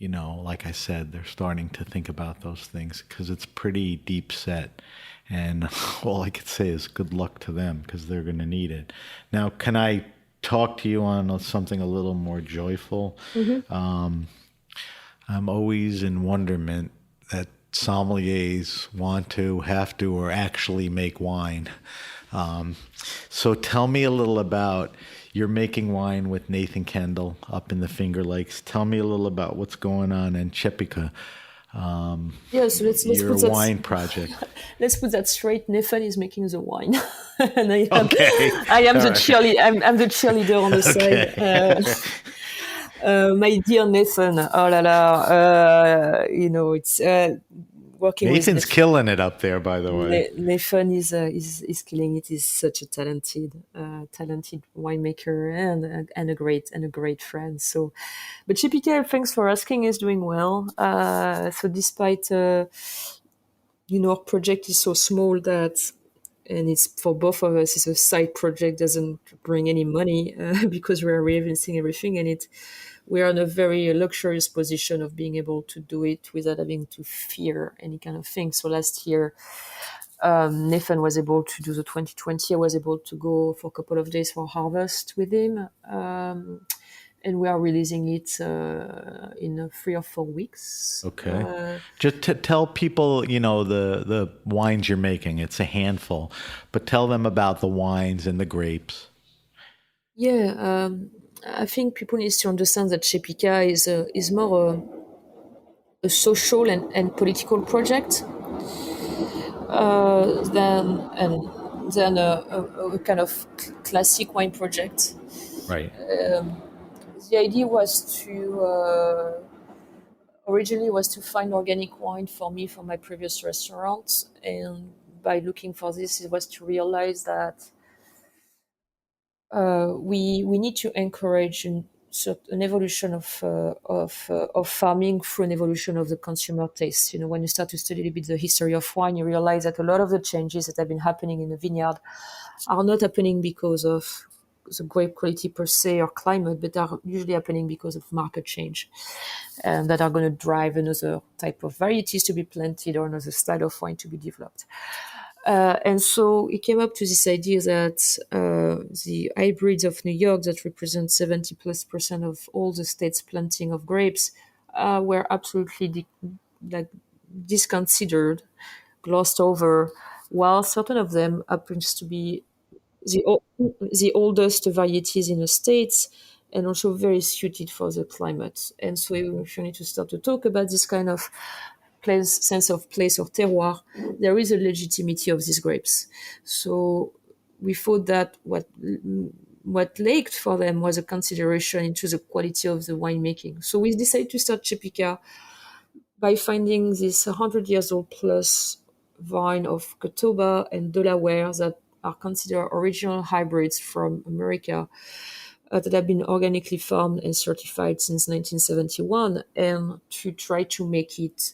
like I said, they're starting to think about those things, because it's pretty deep set. And all I could say is good luck to them, because they're going to need it. Now, can I talk to you on something a little more joyful? I'm always in wonderment that sommeliers want to, have to, or actually make wine. So tell me a little about, you're making wine with Nathan Kendall up in the Finger Lakes. Tell me a little about what's going on in Chepica. Yes, let's your put that, wine project. Let's put that straight. Nathan is making the wine, and I am All the right. I'm the cheerleader on the side. My dear Nathan, oh la la, it's working with Nathan's Nathan. killing it up there, by the way. Nathan is killing it. He's such a talented winemaker and a great friend. So, but Chepica, thanks for asking, is doing well. So despite our project is so small that, and it's for both of us, it's a side project, doesn't bring any money because we are reinvesting everything in it. We are in a very luxurious position of being able to do it without having to fear any kind of thing. So last year, Nathan was able to do the 2020. I was able to go for a couple of days for harvest with him. And we are releasing it in 3 or 4 weeks. Okay. Just to tell people, the wines you're making. It's a handful, but tell them about the wines and the grapes. Yeah, I think people need to understand that Chepica is more a social and political project than a kind of classic wine project. Right. The idea was originally was to find organic wine for me from my previous restaurant, and by looking for this, it was to realize that we need to encourage an evolution of farming through an evolution of the consumer taste. When you start to study a little bit the history of wine, you realize that a lot of the changes that have been happening in the vineyard are not happening because of the grape quality per se or climate, but are usually happening because of market change, and that are going to drive another type of varieties to be planted or another style of wine to be developed. And so it came up to this idea that the hybrids of New York that represent 70+% of all the state's planting of grapes were absolutely disconsidered, glossed over, while certain of them happens to be the oldest varieties in the States and also very suited for the climate. And so if you need to start to talk about this kind of sense of place or terroir, there is a legitimacy of these grapes. So we thought that what lacked for them was a consideration into the quality of the winemaking. So we decided to start Chepica by finding this 100 years old plus vine of Catawba and Delaware that are considered original hybrids from America, that have been organically farmed and certified since 1971, and to try to make it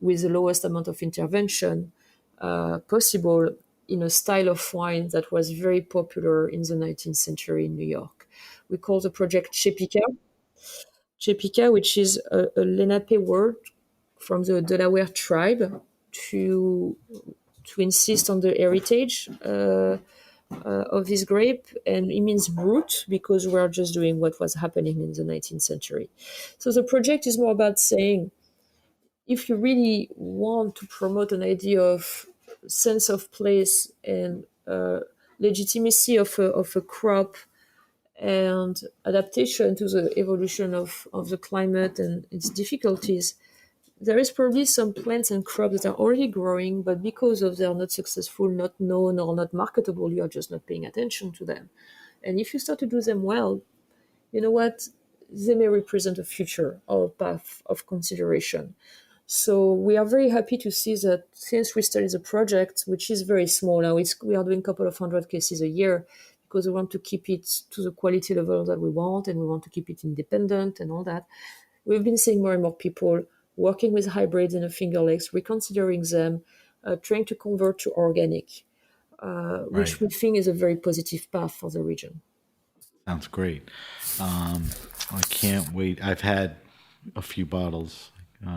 with the lowest amount of intervention possible in a style of wine that was very popular in the 19th century in New York. We call the project Chepica, which is a Lenape word from the Delaware tribe to insist on the heritage of this grape, and it means root because we are just doing what was happening in the 19th century. So the project is more about saying, if you really want to promote an idea of sense of place and legitimacy of a crop and adaptation to the evolution of the climate and its difficulties, there is probably some plants and crops that are already growing, but because of they're not successful, not known, or not marketable, you're just not paying attention to them. And if you start to do them well, you know what? They may represent a future or a path of consideration. So we are very happy to see that since we started the project, which is very small now, we are doing a couple of hundred cases a year because we want to keep it to the quality level that we want, and we want to keep it independent and all that. We've been seeing more and more people working with hybrids in the Finger Lakes, reconsidering them, trying to convert to organic, which we think is a very positive path for the region. Sounds great. I can't wait. I've had a few bottles.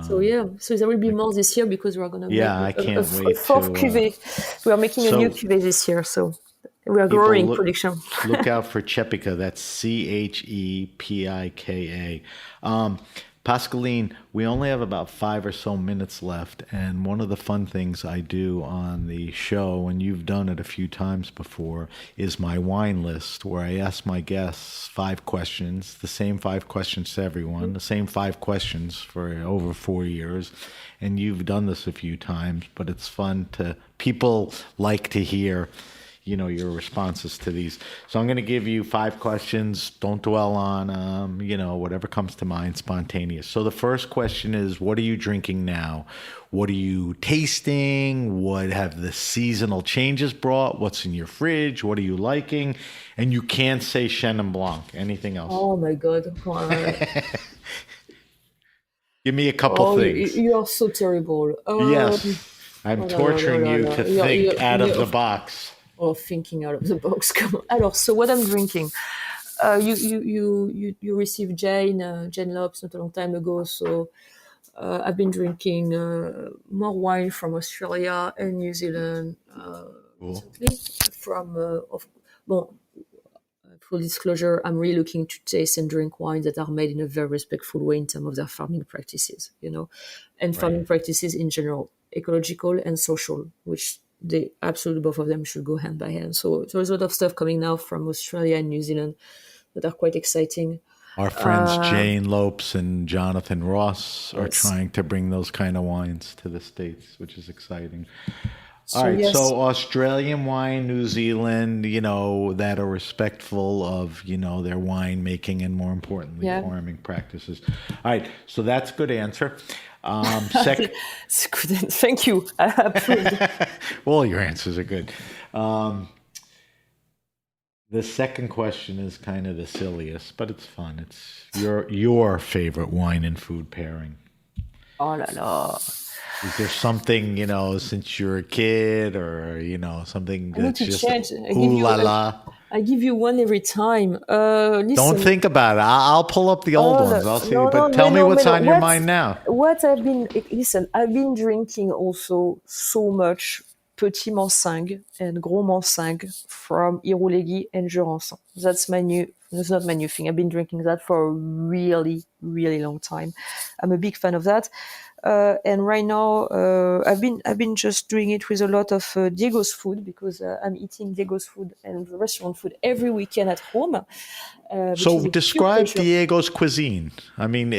So there will be more this year because we are going to make a fourth cuvée. We are making a new cuvée this year, so we are growing production. Look out for Chepica. That's Chepika. Pascaline, we only have about 5 or so minutes left, and one of the fun things I do on the show, and you've done it a few times before, is my wine list, where I ask my guests 5 questions, the same 5 questions to everyone, the same 5 questions for over 4 years, and you've done this a few times, but it's fun to, people like to hear your responses to these. So I'm going to give you 5 questions. Don't dwell on, whatever comes to mind, spontaneous. So the first question is, what are you drinking now? What are you tasting? What have the seasonal changes brought? What's in your fridge? What are you liking? And you can't say Chenin Blanc. Anything else? Oh my God. Give me a couple things. You are so terrible. Yes. I'm torturing you to think out of the box. Or thinking out of the box. Alors, so what I'm drinking, you received Jane Lopes not a long time ago. So I've been drinking more wine from Australia and New Zealand recently. Full disclosure, I'm really looking to taste and drink wines that are made in a very respectful way in terms of their farming practices, and farming practices in general, ecological and social, which they absolutely, both of them should go hand by hand. So there's a lot of stuff coming now from Australia and New Zealand that are quite exciting. Our friends Jane Lopes and Jonathan Ross are trying to bring those kind of wines to the States, which is exciting. All right, so Australian wine, New Zealand, that are respectful of, their wine making and, more importantly, farming practices. All right, so that's a good answer. Thank you. All your answers are good. The second question is kind of the silliest, but it's fun. It's your favorite wine and food pairing. Oh la la. Is there something, since you're a kid, or, something that's just ooh la la? I give you one every time. Listen. Don't think about it. I'll pull up the old ones. I'll see. Tell me what's on your mind now. I've been drinking also so much Petit Manseng and Gros Manseng from Irouléguy and Jurançon. That's not my new thing. I've been drinking that for a really, really long time. I'm a big fan of that. And right now, I've been just doing it with a lot of Diego's food, because I'm eating Diego's food and restaurant food every weekend at home. So describe Diego's cuisine. I mean,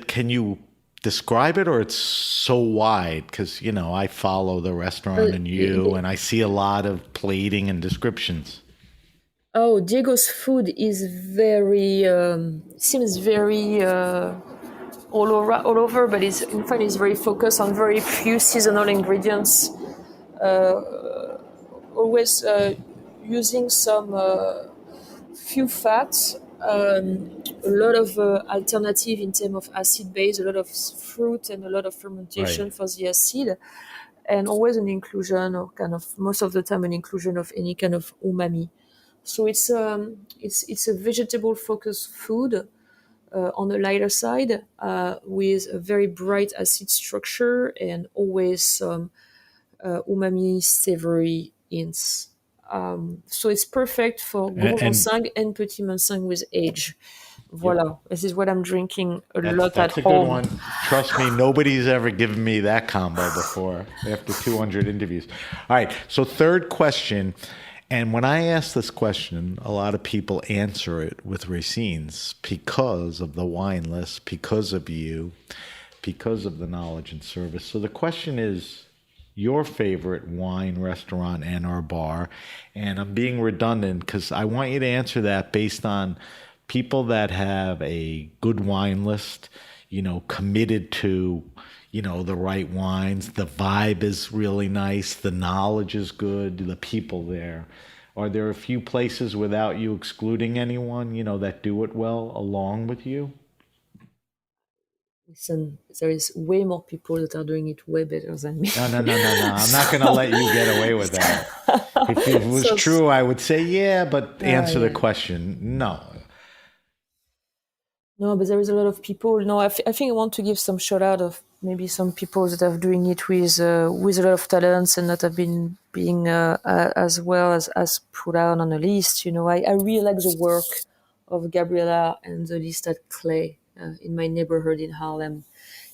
can you describe it, or it's so wide? Because, I follow the restaurant and I see a lot of plating and descriptions. Oh, Diego's food is seems very all over, but it's very focused on very few seasonal ingredients. Always using some few fats a lot of alternative in terms of acid base, a lot of fruit and a lot of fermentation Right. for the acid, and always an inclusion, or kind of most of the time an inclusion of any kind of umami. So it's a vegetable focused food on the lighter side with a very bright acid structure and always some umami savory hints. So it's perfect for gros And manseng and petit manseng with age. Voila, this is what I'm drinking a lot at that's a good home. one. Trust me, nobody's ever given me that combo before after 200 interviews. All right, so third question. And when I ask this question, a lot of people answer it with racines because of the wine list, because of you, because of the knowledge and service. So the question is your favorite wine restaurant and or bar. And I'm being redundant because I want you to answer that based on people that have a good wine list, committed to, the right wines. The vibe is really nice. The knowledge is good. The people there. Are there a few places, without you excluding anyone, that do it well along with you? Listen, there is way more people that are doing it way better than me. No, no, no, no, no. I'm not going to let you get away with that. If it was So, true, I would say, yeah, but answer the yeah. question. No. No, but there is a lot of people. No, I think I want to give some shout out of maybe some people that are doing it with a lot of talents and that have been being as well as put out on a list. I really like the work of Gabriela and the list at Clay in my neighborhood in Harlem.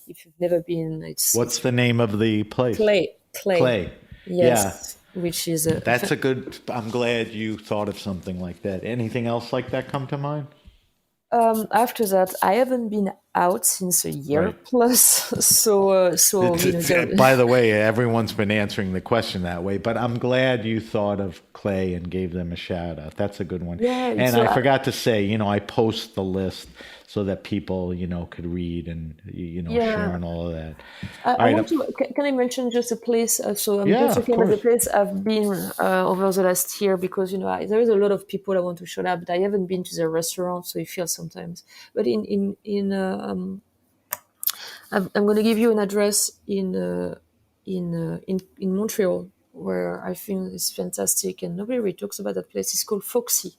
If you've never been, What's it's the name of the place? Clay. Clay. Yeah. Yes, which is a That's a good, I'm glad you thought of something like that. Anything else like that come to mind? After that, I haven't been out since a year Right. plus. So By the way, everyone's been answering the question that way, but I'm glad you thought of Clay and gave them a shout out. That's a good one. Yeah, And so I forgot to say, I post the list so that people, could read and, share and all of that. All I right. want to. Can I mention just a place? So I'm Yeah, just of talking about the course. place I've been over the last year because there is a lot of people I want to shout out, but I haven't been to the restaurant, so it feels sometimes. But I'm going to give you an address in Montreal where I think it's fantastic, and nobody really talks about that place. It's called Foxy.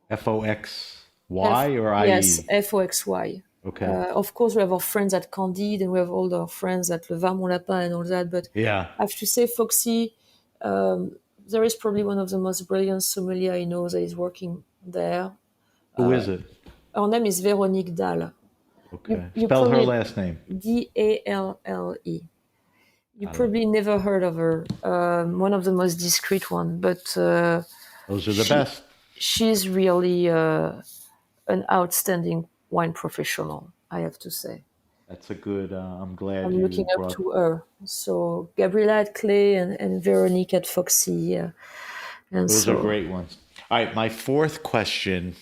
Foxy or Yes, IE? Foxy. Okay. Of course, we have our friends at Candide and we have all our friends at Le Var Mon Lapin and all that. But Yeah. I have to say, Foxy, there is probably one of the most brilliant sommelier I know that is working there. Who is it? Her name is Véronique Dalle. Okay. You Spell her probably last name. Dalle. You probably never heard of her. One of the most discreet one, but Those are the best. she's really an outstanding wine professional, I have to say. That's a good, I'm glad I'm you looking up brought. to her. So Gabriela at Clay and Veronique at Foxy. And Those are so, great ones. All right, my fourth question.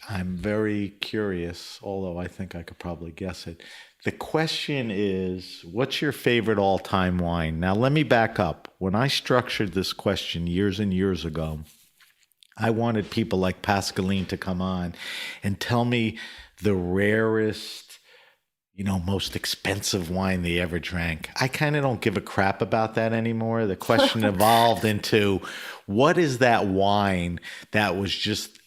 I'm very curious, although I think I could probably guess it. The question is, what's your favorite all-time wine? Now, let me back up. When I structured this question years and years ago, I wanted people like Pascaline to come on and tell me the rarest, most expensive wine they ever drank. I kind of don't give a crap about that anymore. The question evolved into, what is that wine that was just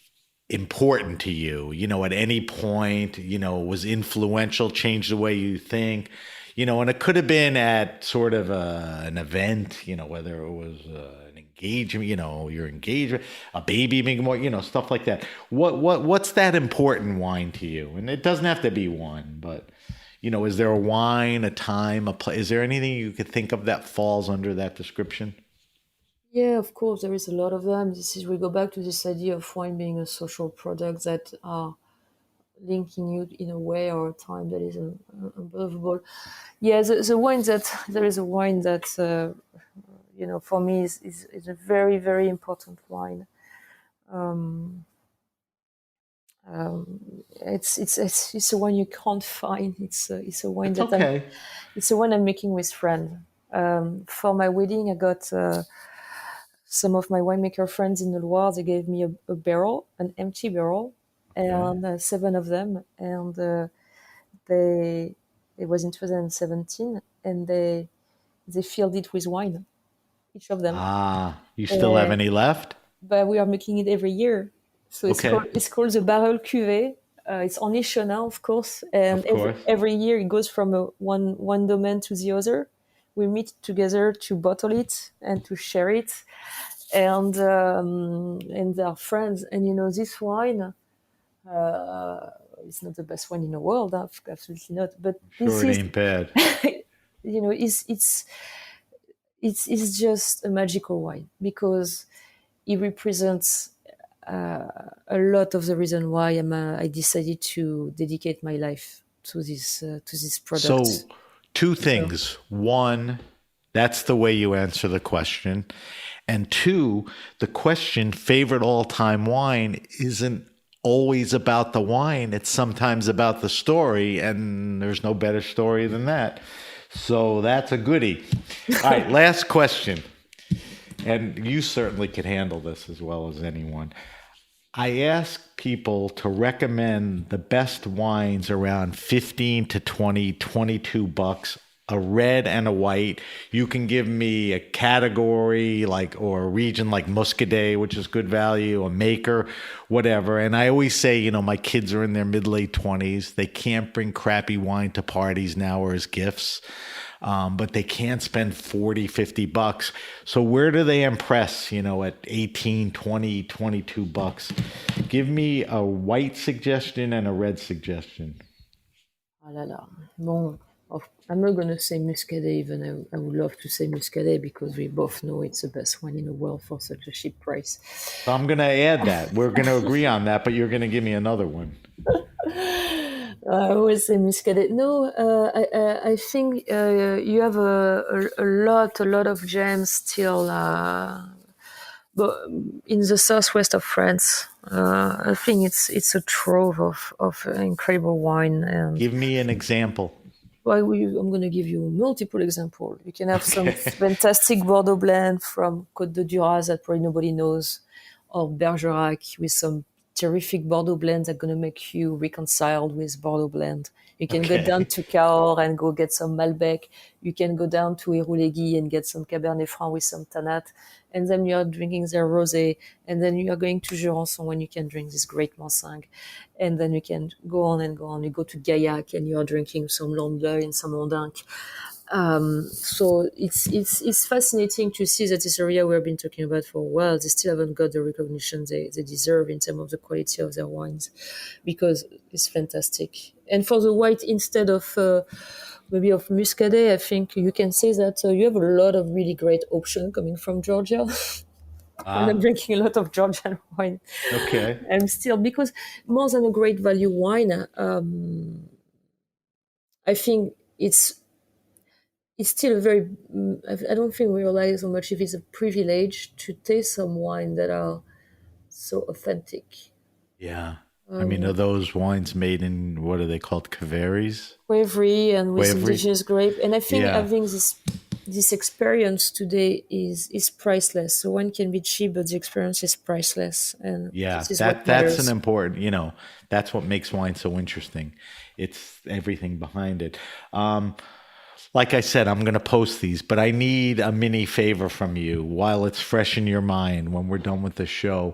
important to you, at any point, was influential, changed the way you think, and it could have been at sort of an event, whether it was an engagement, your engagement, a baby being more, stuff like that. What's that important wine to you? And it doesn't have to be one, but, is there a wine, a time, a place? Is there anything you could think of that falls under that description? yeah, of course, there is a lot of them. We go back to this idea of wine being a social product that are linking you in a way or a time that is unbelievable. Yeah, there is a wine that, for me is a very, very important wine. It's a wine you can't find. It's a wine It's that okay. it's a wine I'm making with friends. For my wedding, I got some of my winemaker friends in the Loire. They gave me a barrel, an empty barrel, and 7 of them, and they it was in 2017, and they filled it with wine, each of them. You still have any left? But we are making it every year, so Okay. it's called the Barrel Cuvée. It's only Chenin, of course, and Of course. every year it goes from one domain to the other. We meet together to bottle it and to share it, and they are friends. And this wine, it's not the best wine in the world, absolutely not. But Sure, it ain't bad. It's just a magical wine because it represents a lot of the reason why I decided to dedicate my life to this product. So, two things. One, that's the way you answer the question. And two, the question, favorite all-time wine, isn't always about the wine. It's sometimes about the story, and there's no better story than that. So that's a goodie. All right, last question. And you certainly can handle this as well as anyone. I ask people to recommend the best wines around 15 to 20, 22 bucks, a red and a white. You can give me a category or a region like Muscadet, which is good value, a maker, whatever. And I always say, my kids are in their mid-late 20s. They can't bring crappy wine to parties now or as gifts. But they can't spend 40, 50 bucks. So where do they impress, at 18, 20, 22 bucks? Give me a white suggestion and a red suggestion. Ah là là. Bon, I'm not going to say Muscadet, even I would love to say Muscadet because we both know it's the best wine in the world for such a cheap price. So I'm going to add that. We're going to agree on that, but you're going to give me another one. I always say Muscadet. No, I think you have a lot of gems still, but in the southwest of France. I think it's a trove of incredible wine. And give me an example. Well, I'm going to give you multiple examples. You can have some fantastic Bordeaux blend from Côte de Duras that probably nobody knows, or Bergerac with some terrific Bordeaux blends that are going to make you reconciled with Bordeaux blend. You can go down to Cahors and go get some Malbec. You can go down to Héroux-Léguy and get some Cabernet Franc with some Tannat. And then you are drinking their rosé. And then you are going to Jurançon when you can drink this great Mansang. And then you can go on and go on. You go to Gaillac and you are drinking some Landeuil and some Landinque. So it's fascinating to see that this area we've been talking about for a while, they still haven't got the recognition they deserve in terms of the quality of their wines, because it's fantastic. And for the white, instead of maybe of Muscadet, I think you can say that you have a lot of really great options coming from Georgia. And I'm drinking a lot of Georgian wine. Okay. And still, because more than a great value wine, I think it's still a very, I don't think we realize how much if it's a privilege to taste some wine that are so authentic. Yeah. I mean, are those wines made in, what are they called, Caveries? Quavry and with Quavry. indigenous grape. And I think Yeah. having this experience today is priceless. So wine can be cheap, but the experience is priceless. And Yeah, this is what that's matters. an important, that's what makes wine so interesting. It's everything behind it. Like I said, I'm going to post these, but I need a mini favor from you while it's fresh in your mind. When we're done with the show,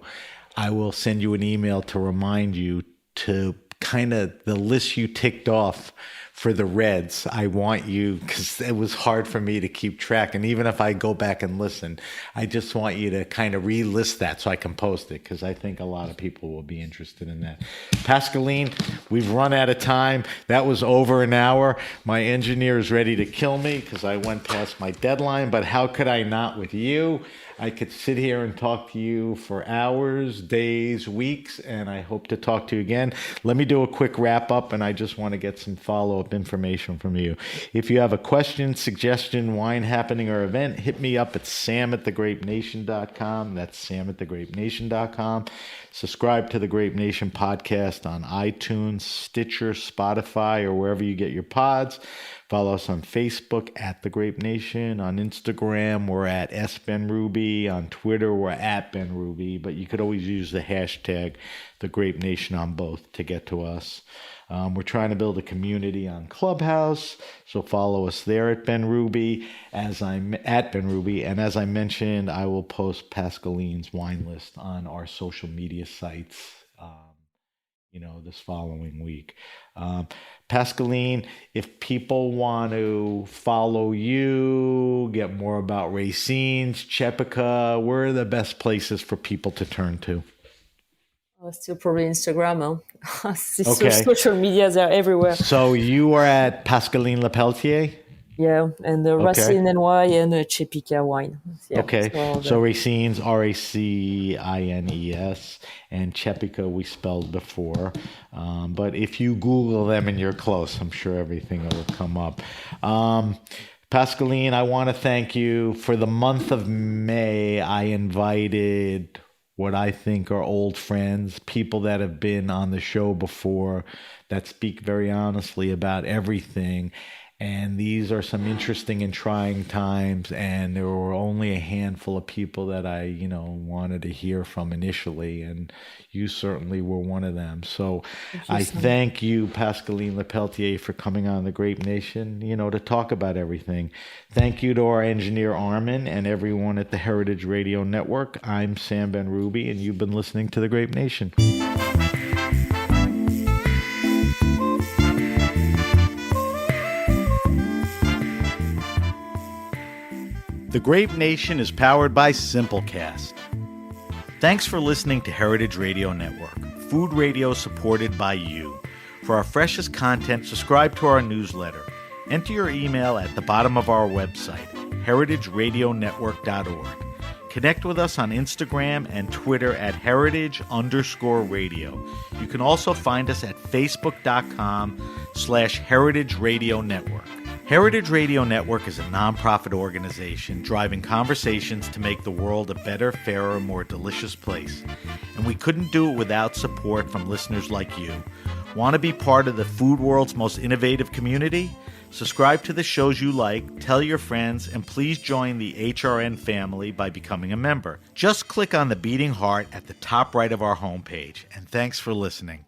I will send you an email to remind you to kind of the list you ticked off for the reds. I want you, because it was hard for me to keep track. And even if I go back and listen, I just want you to kind of relist that so I can post it, because I think a lot of people will be interested in that. Pascaline, we've run out of time. That was over an hour. My engineer is ready to kill me because I went past my deadline, but how could I not with you? I could sit here and talk to you for hours, days, weeks, and I hope to talk to you again. Let me do a quick wrap up, and I just want to get some follow-up information from you. If you have a question, suggestion, wine happening, or event, hit me up at sam@thegrapenation.com. That's sam@thegrapenation.com. Subscribe to the Grape Nation podcast on iTunes, Stitcher, Spotify, or wherever you get your pods. Follow us on Facebook at The Grape Nation. On Instagram, we're at SBenRuby. On Twitter, we're at BenRuby. But you could always use the hashtag The Grape Nation on both to get to us. We're trying to build a community on Clubhouse, so follow us there at BenRuby. At BenRuby, and as I mentioned, I will post Pascaline's wine list on our social media sites. This following week. Pascaline, if people want to follow you, get more about Racines, Chepica, where are the best places for people to turn to? Still probably Instagram. Huh? Okay. Social medias are everywhere. So you are at Pascaline Lepeltier? Yeah, and the Racine NY and the Chepica wine. Yeah, okay, so Racines, Racines, and Chepica we spelled before. But if you Google them and you're close, I'm sure everything will come up. Pascaline, I want to thank you. For the month of May, I invited what I think are old friends, people that have been on the show before, that speak very honestly about everything. And these are some interesting and trying times, and there were only a handful of people that I, wanted to hear from initially, and you certainly were one of them. So I thank you, Pascaline Lepeltier, for coming on The Grape Nation, to talk about everything. Thank you to our engineer, Armin, and everyone at the Heritage Radio Network. I'm Sam BenRuby, and you've been listening to The Grape Nation. The Grape Nation is powered by Simplecast. Thanks for listening to Heritage Radio Network, food radio supported by you. For our freshest content, subscribe to our newsletter. Enter your email at the bottom of our website, heritageradionetwork.org. Connect with us on Instagram and Twitter at heritage_radio. You can also find us at facebook.com/Heritage Radio Network. Heritage Radio Network is a nonprofit organization driving conversations to make the world a better, fairer, more delicious place. And we couldn't do it without support from listeners like you. Want to be part of the food world's most innovative community? Subscribe to the shows you like, tell your friends, and please join the HRN family by becoming a member. Just click on the beating heart at the top right of our homepage. And thanks for listening.